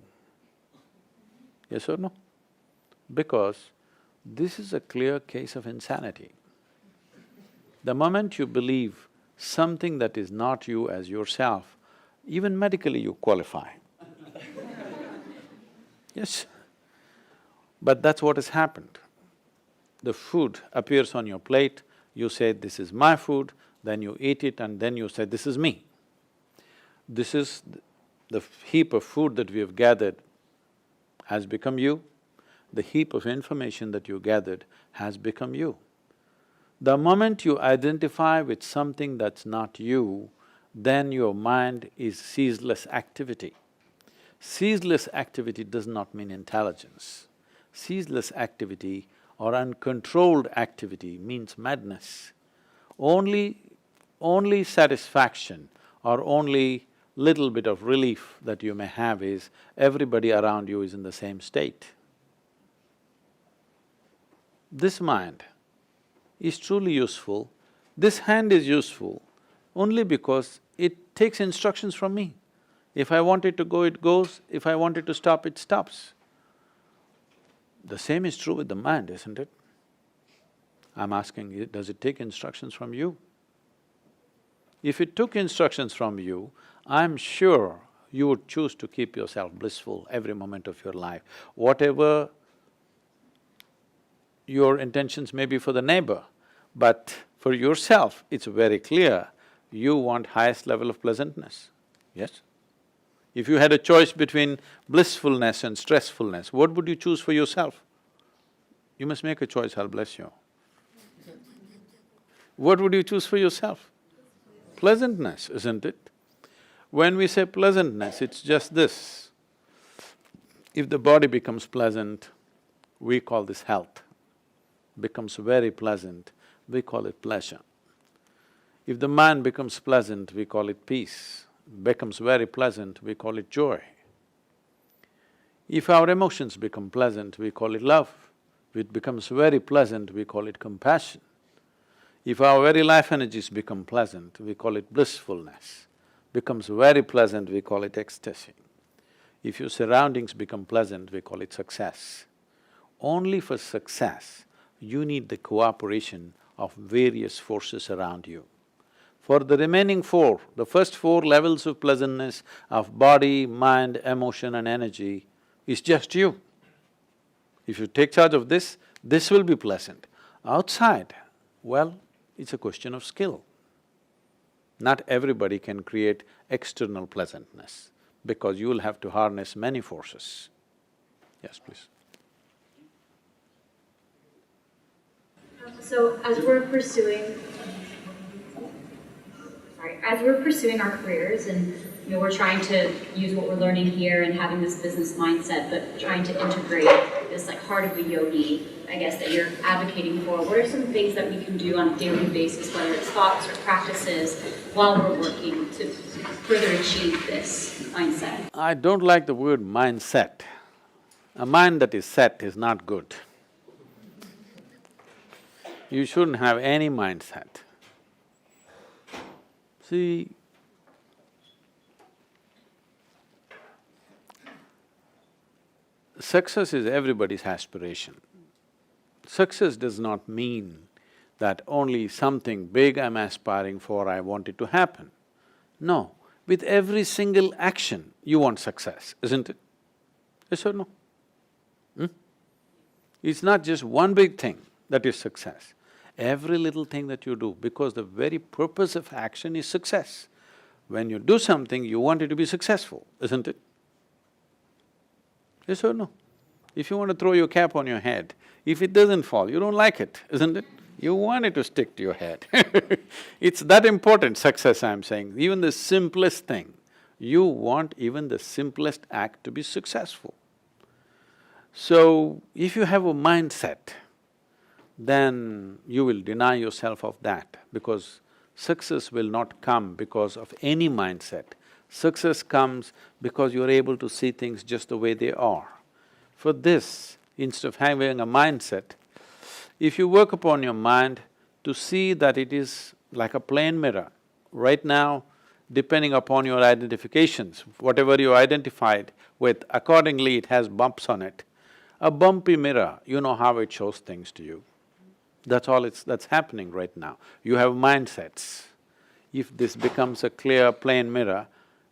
B: Yes or no? Because this is a clear case of insanity. The moment you believe something that is not you as yourself, even medically you qualify. Yes. But that's what has happened. The food appears on your plate, you say, this is my food, then you eat it and then you say, this is me. This is the heap of food that we have gathered has become you. The heap of information that you gathered has become you. The moment you identify with something that's not you, then your mind is ceaseless activity. Ceaseless activity does not mean intelligence. Ceaseless activity or uncontrolled activity means madness. Only satisfaction or only little bit of relief that you may have is everybody around you is in the same state. This mind is truly useful, this hand is useful only because it takes instructions from me. If I want it to go, it goes, if I want it to stop, it stops. The same is true with the mind, isn't it? I'm asking, does it take instructions from you? If it took instructions from you, I'm sure you would choose to keep yourself blissful every moment of your life. Whatever your intentions may be for the neighbor, but for yourself, it's very clear, you want highest level of pleasantness, yes? If you had a choice between blissfulness and stressfulness, what would you choose for yourself? You must make a choice, I'll bless you. What would you choose for yourself? Pleasantness, isn't it? When we say pleasantness, it's just this. If the body becomes pleasant, we call this health. Becomes very pleasant, we call it pleasure. If the mind becomes pleasant, we call it peace. Becomes very pleasant, we call it joy. If our emotions become pleasant, we call it love. If it becomes very pleasant, we call it compassion. If our very life energies become pleasant, we call it blissfulness. Becomes very pleasant, we call it ecstasy. If your surroundings become pleasant, we call it success. Only for success, you need the cooperation of various forces around you. For the remaining four, the first four levels of pleasantness of body, mind, emotion and energy is just you. If you take charge of this will be pleasant. Outside, well, it's a question of skill. Not everybody can create external pleasantness because you will have to harness many forces. Yes, please.
F: So as we're pursuing our careers and we're trying to use what we're learning here and having this business mindset, but trying to integrate this like heart of the yogi, I guess, that you're advocating for, what are some things that we can do on a daily basis, whether it's thoughts or practices, while we're working to further achieve this mindset?
B: I don't like the word mindset. A mind that is set is not good. You shouldn't have any mindset. See, success is everybody's aspiration. Success does not mean that only something big I'm aspiring for, I want it to happen. No, with every single action, you want success, isn't it? Yes or no? It's not just one big thing that is success. Every little thing that you do, because the very purpose of action is success. When you do something, you want it to be successful, isn't it? Yes or no? If you want to throw your cap on your head, if it doesn't fall, you don't like it, isn't it? You want it to stick to your head. It's that important, success I'm saying. Even the simplest thing, you want even the simplest act to be successful. So, if you have a mindset, then you will deny yourself of that because success will not come because of any mindset. Success comes because you're able to see things just the way they are. For this, instead of having a mindset, if you work upon your mind to see that it is like a plain mirror, right now, depending upon your identifications, whatever you identified with, accordingly it has bumps on it. A bumpy mirror, you know how it shows things to you. That's all that's happening right now. You have mindsets. If this becomes a clear, plain mirror,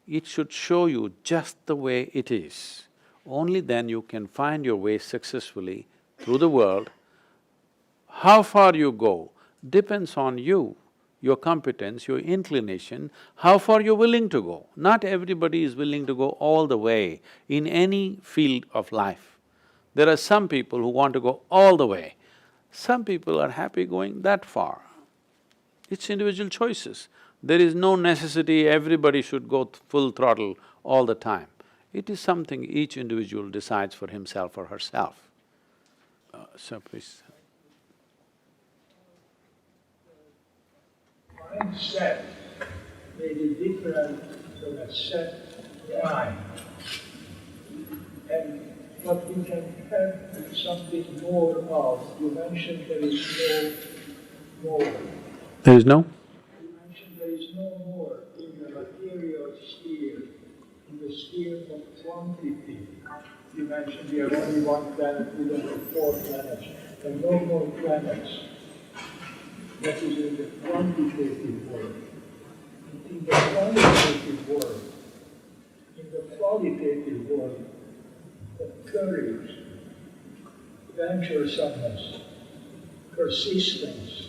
B: it should show you just the way it is. Only then you can find your way successfully through the world. How far you go depends on you, your competence, your inclination, how far you're willing to go. Not everybody is willing to go all the way in any field of life. There are some people who want to go all the way. Some people are happy going that far. It's individual choices. There is no necessity everybody should go full throttle all the time. It is something each individual decides for himself or herself. So please.
G: Mindset may be different from a set mind. And what we can have something more of, you mentioned there is no more.
B: There is no?
G: You mentioned there is no more in the material sphere, in the sphere of quantity. You mentioned we have only one planet, we don't have 4 planets. There are no more planets. That is in the quantitative world. In the quantitative world, in the qualitative world, the courage, venturesomeness, persistence,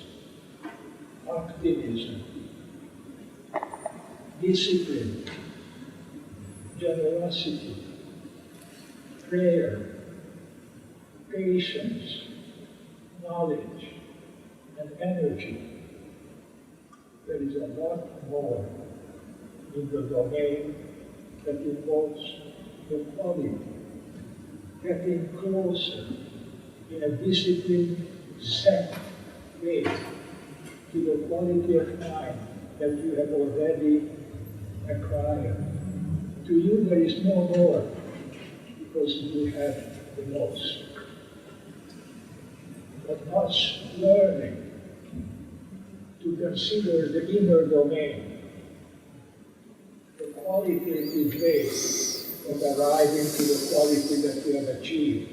G: optimism, discipline, generosity, prayer, patience, knowledge, and energy. There is a lot more in the domain that involves the quality, getting closer in a disciplined, set way to the quality of mind that you have already acquired. To you there is no more because you have the most. But much learning to consider the inner domain, the qualitative way of arriving to the quality that we have achieved.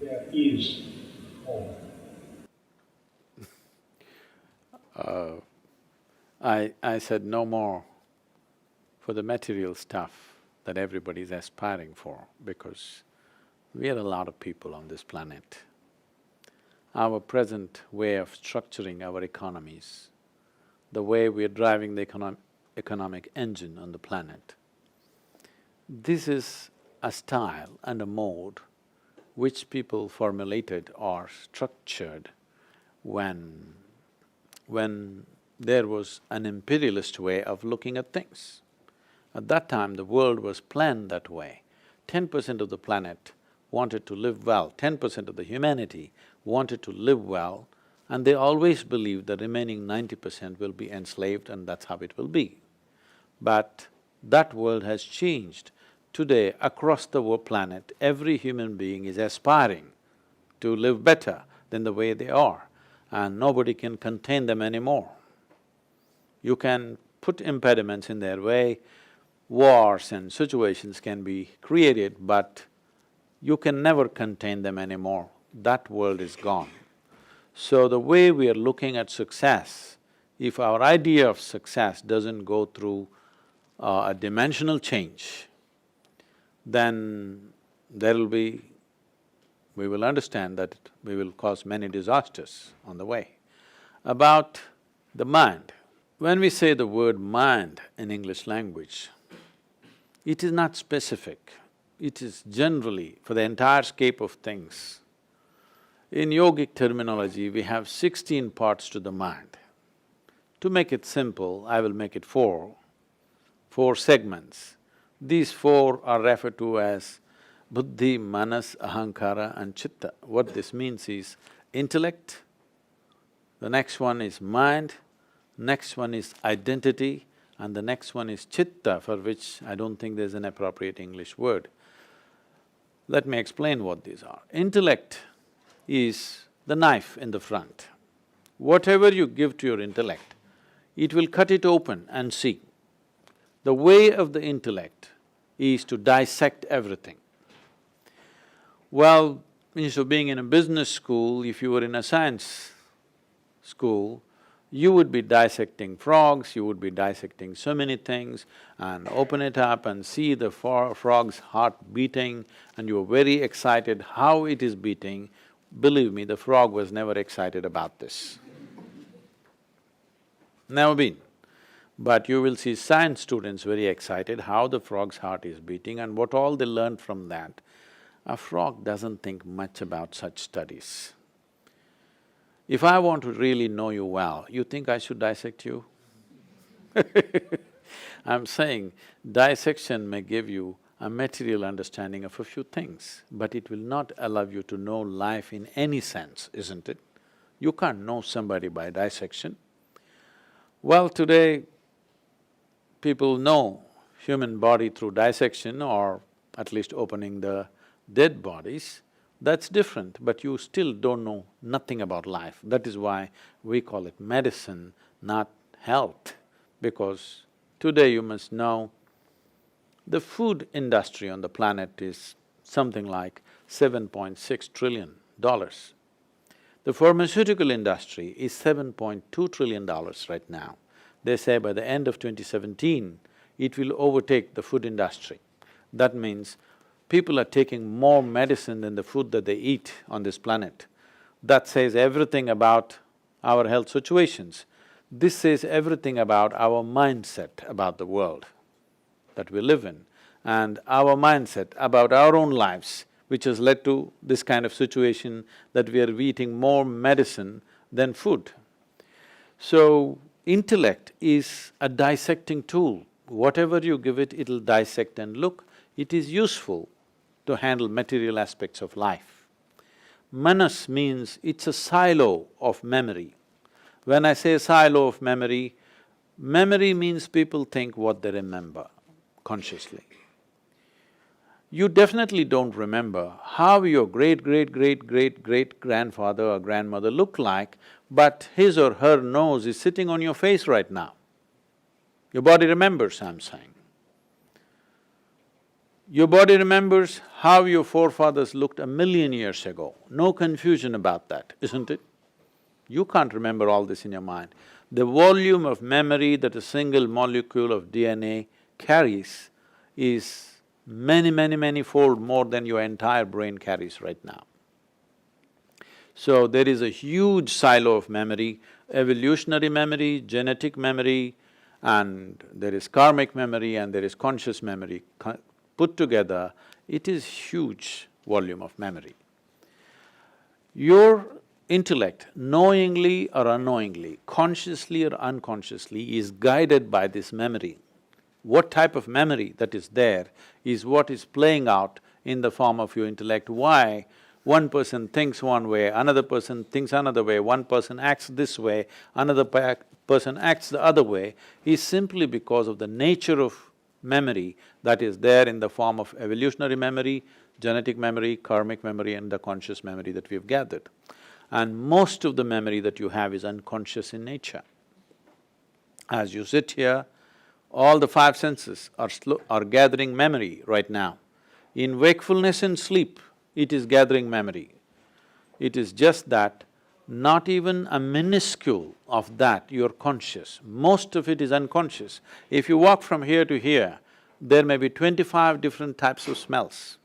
G: There is more.
B: I said no more for the material stuff that everybody is aspiring for, because we are a lot of people on this planet. Our present way of structuring our economies, the way we are driving the economic engine on the planet, this is a style and a mode which people formulated or structured when there was an imperialist way of looking at things. At that time, the world was planned that way. 10% of the planet wanted to live well, 10% of the humanity wanted to live well, and they always believed the remaining 90% will be enslaved and that's how it will be. But that world has changed. Today, across the planet, every human being is aspiring to live better than the way they are, and nobody can contain them anymore. You can put impediments in their way, wars and situations can be created, but you can never contain them anymore. That world is gone. So the way we are looking at success, if our idea of success doesn't go through a dimensional change, then we will understand that we will cause many disasters on the way. About the mind, when we say the word mind in English language, it is not specific, it is generally for the entire scape of things. In yogic terminology, we have 16 parts to the mind. To make it simple, I will make it four segments. These four are referred to as buddhi, manas, ahankara and chitta. What this means is intellect, the next one is mind, next one is identity, and the next one is chitta, for which I don't think there's an appropriate English word. Let me explain what these are. Intellect is the knife in the front. Whatever you give to your intellect, it will cut it open and see. The way of the intellect is to dissect everything. Well, instead of being in a business school, if you were in a science school, you would be dissecting frogs, you would be dissecting so many things and open it up and see the frog's heart beating, and you were very excited how it is beating. Believe me, the frog was never excited about this. Never been. But you will see science students very excited how the frog's heart is beating and what all they learned from that. A frog doesn't think much about such studies. If I want to really know you well, you think I should dissect you? I'm saying dissection may give you a material understanding of a few things, but it will not allow you to know life in any sense, isn't it? You can't know somebody by dissection. Well, today, people know human body through dissection or at least opening the dead bodies. That's different, but you still don't know nothing about life. That is why we call it medicine, not health, because today you must know the food industry on the planet is something like $7.6 trillion. The pharmaceutical industry is $7.2 trillion right now. They say by the end of 2017, it will overtake the food industry. That means people are taking more medicine than the food that they eat on this planet. That says everything about our health situations. This says everything about our mindset about the world that we live in. and our mindset about our own lives, which has led to this kind of situation that we are eating more medicine than food. So, intellect is a dissecting tool. Whatever you give it, it'll dissect and look. It is useful to handle material aspects of life. Manas means it's a silo of memory. When I say silo of memory, memory means people think what they remember consciously. You definitely don't remember how your great-great-great-great-great-grandfather or grandmother looked like, but his or her nose is sitting on your face right now. Your body remembers, I'm saying. Your body remembers how your forefathers looked 1,000,000 years ago. No confusion about that, isn't it? You can't remember all this in your mind. The volume of memory that a single molecule of DNA carries is many fold more than your entire brain carries right now. So there is a huge silo of memory, evolutionary memory, genetic memory, and there is karmic memory and there is conscious memory. Put together, it is huge volume of memory. Your intellect, knowingly or unknowingly, consciously or unconsciously, is guided by this memory. What type of memory that is there is what is playing out in the form of your intellect. Why one person thinks one way, another person thinks another way, one person acts this way, another person acts the other way, is simply because of the nature of memory that is there in the form of evolutionary memory, genetic memory, karmic memory and the conscious memory that we've gathered. And most of the memory that you have is unconscious in nature. As you sit here, all the five senses are gathering memory right now. In wakefulness and sleep, it is gathering memory. It is just that not even a minuscule of that you're conscious, most of it is unconscious. If you walk from here to here, there may be 25 different types of smells,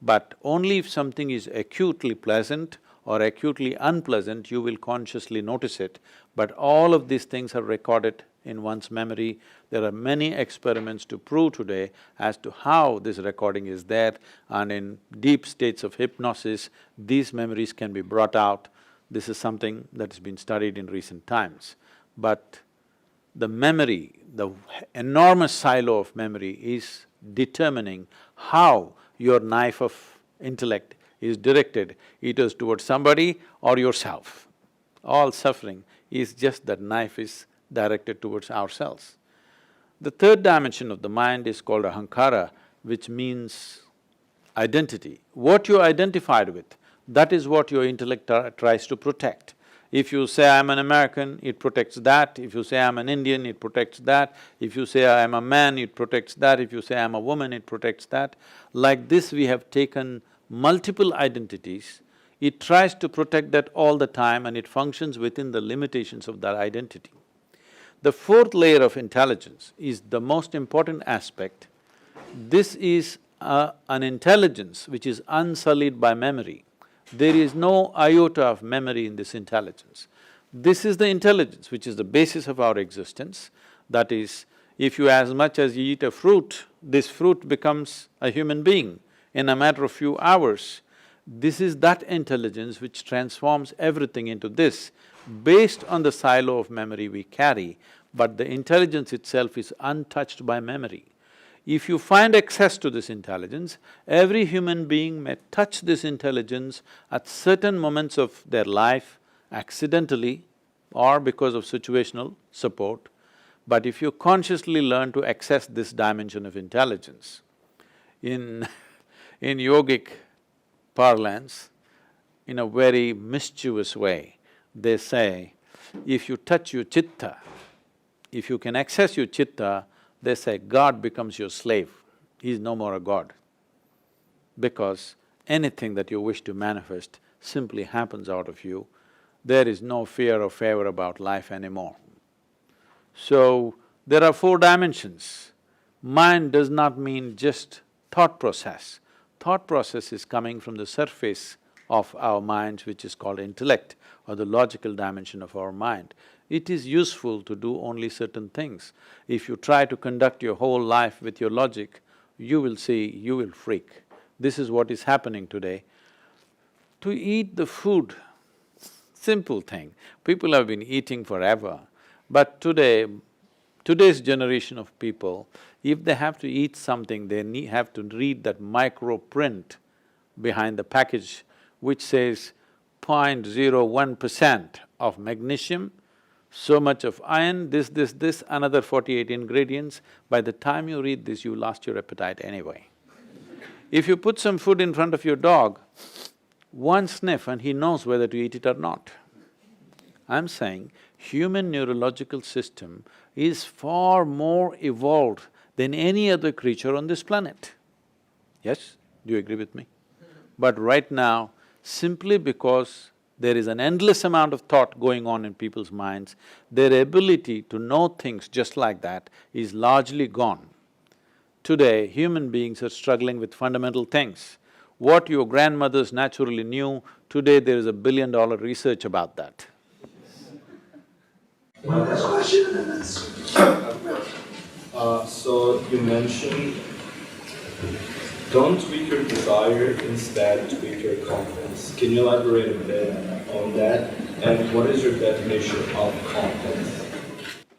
B: but only if something is acutely pleasant or acutely unpleasant, you will consciously notice it. But all of these things are recorded in one's memory. There are many experiments to prove today as to how this recording is there, and in deep states of hypnosis, these memories can be brought out. This is something that has been studied in recent times. But the memory, the enormous silo of memory is determining how your knife of intellect is directed, either towards somebody or yourself. All suffering is just that knife is directed towards ourselves. The third dimension of the mind is called ahankara, which means identity. What you're identified with, that is what your intellect tries to protect. If you say, I'm an American, it protects that. If you say, I'm an Indian, it protects that. If you say, I'm a man, it protects that. If you say, I'm a woman, it protects that. Like this, we have taken multiple identities. It tries to protect that all the time and it functions within the limitations of that identity. The fourth layer of intelligence is the most important aspect. This is an intelligence which is unsullied by memory. There is no iota of memory in this intelligence. This is the intelligence which is the basis of our existence. That is, if you as much as you eat a fruit, this fruit becomes a human being in a matter of few hours. This is that intelligence which transforms everything into this, based on the silo of memory we carry, but the intelligence itself is untouched by memory. If you find access to this intelligence, every human being may touch this intelligence at certain moments of their life, accidentally or because of situational support. But if you consciously learn to access this dimension of intelligence, in yogic parlance, in a very mischievous way, they say, if you touch your chitta, if you can access your chitta, they say God becomes your slave, he is no more a god. Because anything that you wish to manifest simply happens out of you. There is no fear or favor about life anymore. So, there are four dimensions. Mind does not mean just thought process. Thought process is coming from the surface of our minds, which is called intellect, or the logical dimension of our mind. It is useful to do only certain things. If you try to conduct your whole life with your logic, you will see, you will freak. This is what is happening today. To eat the food, simple thing, people have been eating forever, but today's generation of people, if they have to eat something, they have to read that micro print behind the package which says 0.01% of magnesium, so much of iron, this, another 48 ingredients. By the time you read this, you lost your appetite anyway. If you put some food in front of your dog, one sniff and he knows whether to eat it or not. I'm saying human neurological system is far more evolved than any other creature on this planet. Yes? Do you agree with me? But right now, simply because there is an endless amount of thought going on in people's minds, their ability to know things just like that is largely gone. Today, human beings are struggling with fundamental things. What your grandmothers naturally knew, today there is $1 billion research about that.
A: One last question and then that's…
H: So you mentioned, don't tweak your desire, instead tweak your confidence. Can you elaborate a bit on that? And what is your definition of confidence?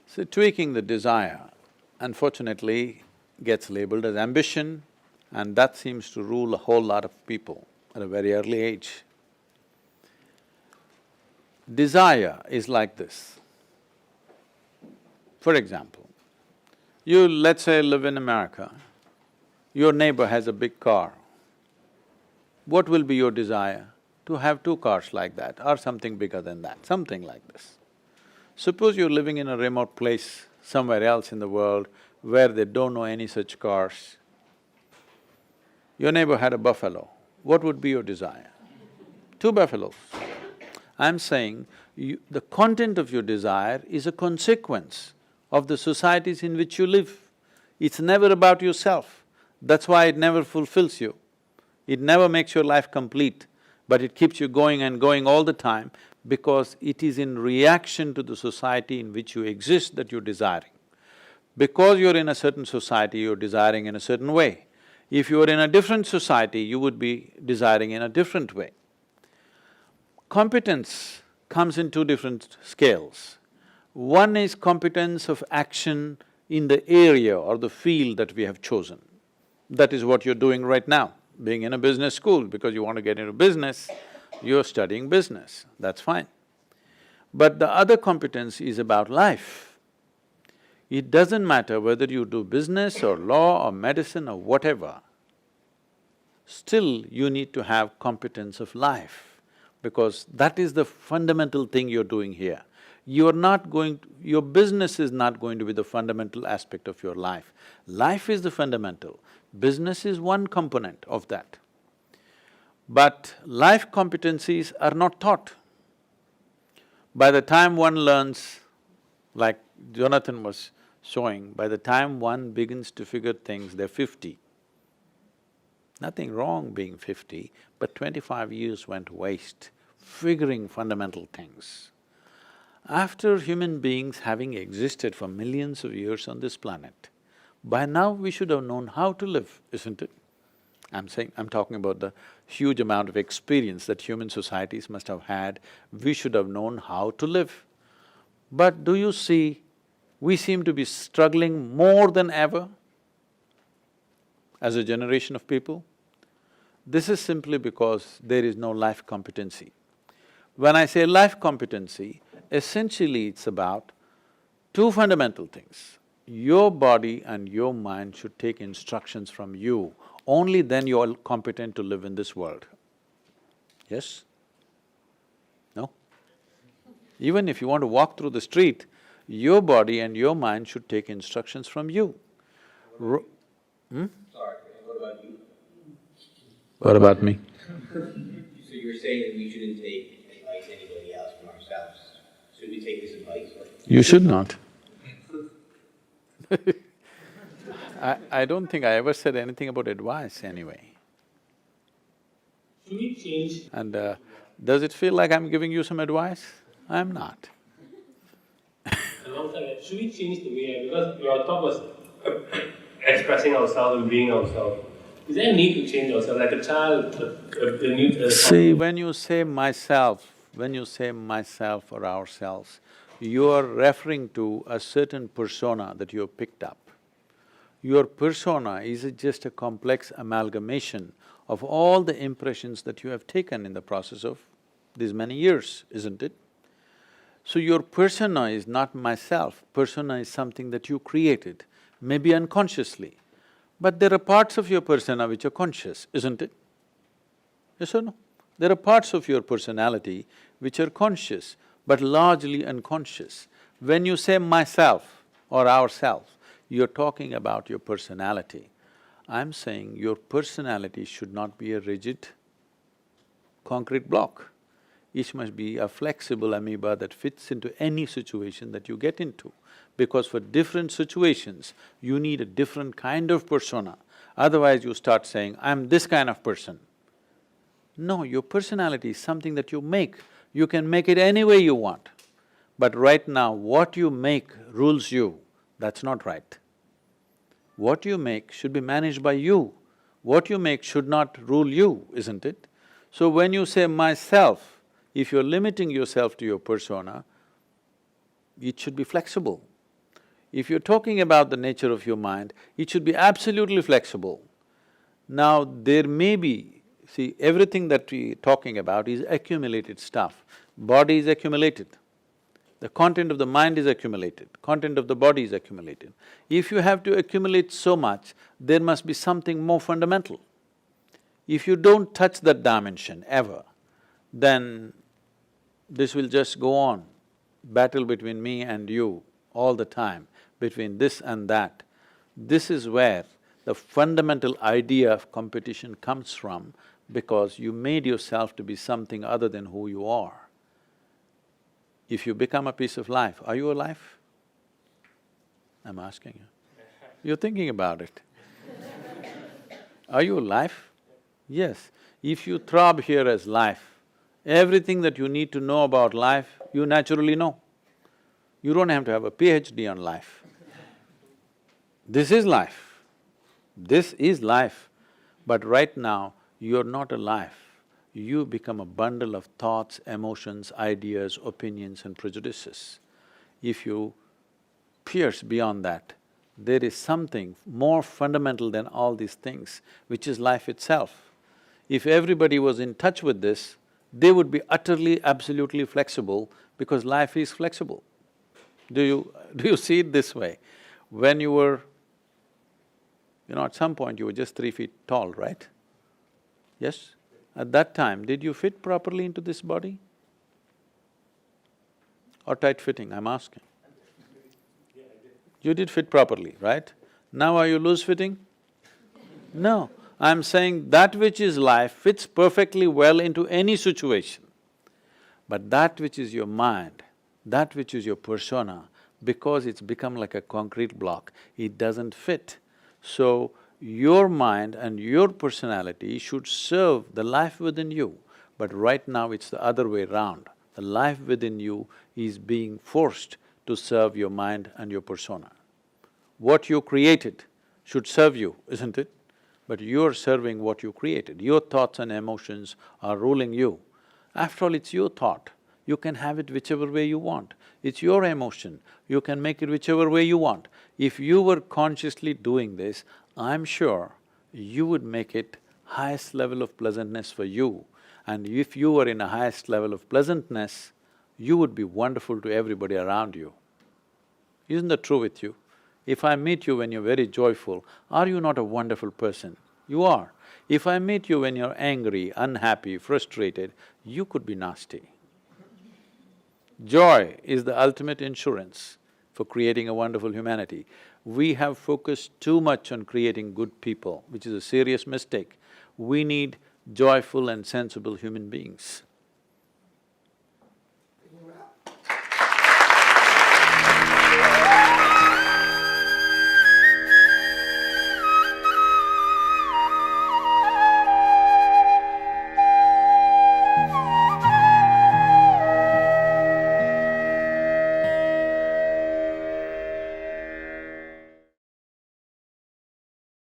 B: So tweaking the desire, unfortunately, gets labeled as ambition, and that seems to rule a whole lot of people at a very early age. Desire is like this. For example, you, let's say, live in America, your neighbor has a big car. What will be your desire? To have 2 cars like that or something bigger than that, something like this. Suppose you're living in a remote place somewhere else in the world where they don't know any such cars. Your neighbor had a buffalo, what would be your desire? 2 buffaloes. I'm saying the content of your desire is a consequence of the societies in which you live. It's never about yourself, that's why it never fulfills you. It never makes your life complete, but it keeps you going and going all the time because it is in reaction to the society in which you exist that you're desiring. Because you're in a certain society, you're desiring in a certain way. If you were in a different society, you would be desiring in a different way. Competence comes in 2 different scales. One is competence of action in the area or the field that we have chosen. That is what you're doing right now, being in a business school. Because you want to get into business, you're studying business, that's fine. But the other competence is about life. It doesn't matter whether you do business or law or medicine or whatever, still you need to have competence of life, because that is the fundamental thing you're doing here. You're not going… your business is not going to be the fundamental aspect of your life. Life is the fundamental, business is one component of that. But life competencies are not taught. By the time one learns, like Jonathan was showing, by the time one begins to figure things, they're 50. Nothing wrong being 50, but 25 years went waste figuring fundamental things. After human beings having existed for millions of years on this planet, by now we should have known how to live, isn't it? I'm talking about the huge amount of experience that human societies must have had, we should have known how to live. But do you see, we seem to be struggling more than ever as a generation of people. This is simply because there is no life competency. When I say life competency, essentially it's about 2 fundamental things. Your body and your mind should take instructions from you, only then you are competent to live in this world. Yes? No? Even if you want to walk through the street, your body and your mind should take instructions from you.
C: Sorry, what about you?
B: What about me?
C: So you're saying that we shouldn't take advice anybody else from ourselves. Should we take this advice?
B: You should not. I don't think I ever said anything about advice anyway.
I: Should we change?
B: And does it feel like I'm giving you some advice? I'm not.
I: Alongside that, should we change the way, because your talk was expressing ourselves and being ourselves. Is there a need to change ourselves? Like a child, the need…
B: See, when you say myself or ourselves, you are referring to a certain persona that you have picked up. Your persona is just a complex amalgamation of all the impressions that you have taken in the process of these many years, isn't it? So your persona is not myself, persona is something that you created, maybe unconsciously. But there are parts of your persona which are conscious, isn't it? Yes or no? There are parts of your personality which are conscious, but largely unconscious. When you say myself or ourself, you're talking about your personality. I'm saying your personality should not be a rigid, concrete block. It must be a flexible amoeba that fits into any situation that you get into. Because for different situations, you need a different kind of persona. Otherwise you start saying, I'm this kind of person. No, your personality is something that you make. You can make it any way you want. But right now, what you make rules you. That's not right. What you make should be managed by you. What you make should not rule you, isn't it? So when you say myself, if you're limiting yourself to your persona, it should be flexible. If you're talking about the nature of your mind, it should be absolutely flexible. Now, there may be… See, everything that we're talking about is accumulated stuff. Body is accumulated. The content of the mind is accumulated, content of the body is accumulated. If you have to accumulate so much, there must be something more fundamental. If you don't touch that dimension ever, then this will just go on, battle between me and you all the time, between this and that. This is where the fundamental idea of competition comes from, because you made yourself to be something other than who you are. If you become a piece of life, are you alive? I'm asking you. You're thinking about it. Are you alive? Yes. If you throb here as life, everything that you need to know about life, you naturally know. You don't have to have a PhD on life. This is life. This is life. But right now, you're not alive. You become a bundle of thoughts, emotions, ideas, opinions and prejudices. If you pierce beyond that, there is something more fundamental than all these things, which is life itself. If everybody was in touch with this, they would be utterly, absolutely flexible, because life is flexible. Do you see it this way? When you were… at some point you were just 3 feet tall, right? Yes? At that time, did you fit properly into this body? Or tight-fitting, I'm asking? You did fit properly, right? Now are you loose-fitting? No, I'm saying that which is life fits perfectly well into any situation. But that which is your mind, that which is your persona, because it's become like a concrete block, it doesn't fit. So, your mind and your personality should serve the life within you, but right now it's the other way round. The life within you is being forced to serve your mind and your persona. What you created should serve you, isn't it? But you're serving what you created. Your thoughts and emotions are ruling you. After all, it's your thought. You can have it whichever way you want. It's your emotion. You can make it whichever way you want. If you were consciously doing this, I'm sure you would make it highest level of pleasantness for you. And if you were in a highest level of pleasantness, you would be wonderful to everybody around you. Isn't that true with you? If I meet you when you're very joyful, are you not a wonderful person? You are. If I meet you when you're angry, unhappy, frustrated, you could be nasty. Joy is the ultimate insurance for creating a wonderful humanity. We have focused too much on creating good people, which is a serious mistake. We need joyful and sensible human beings.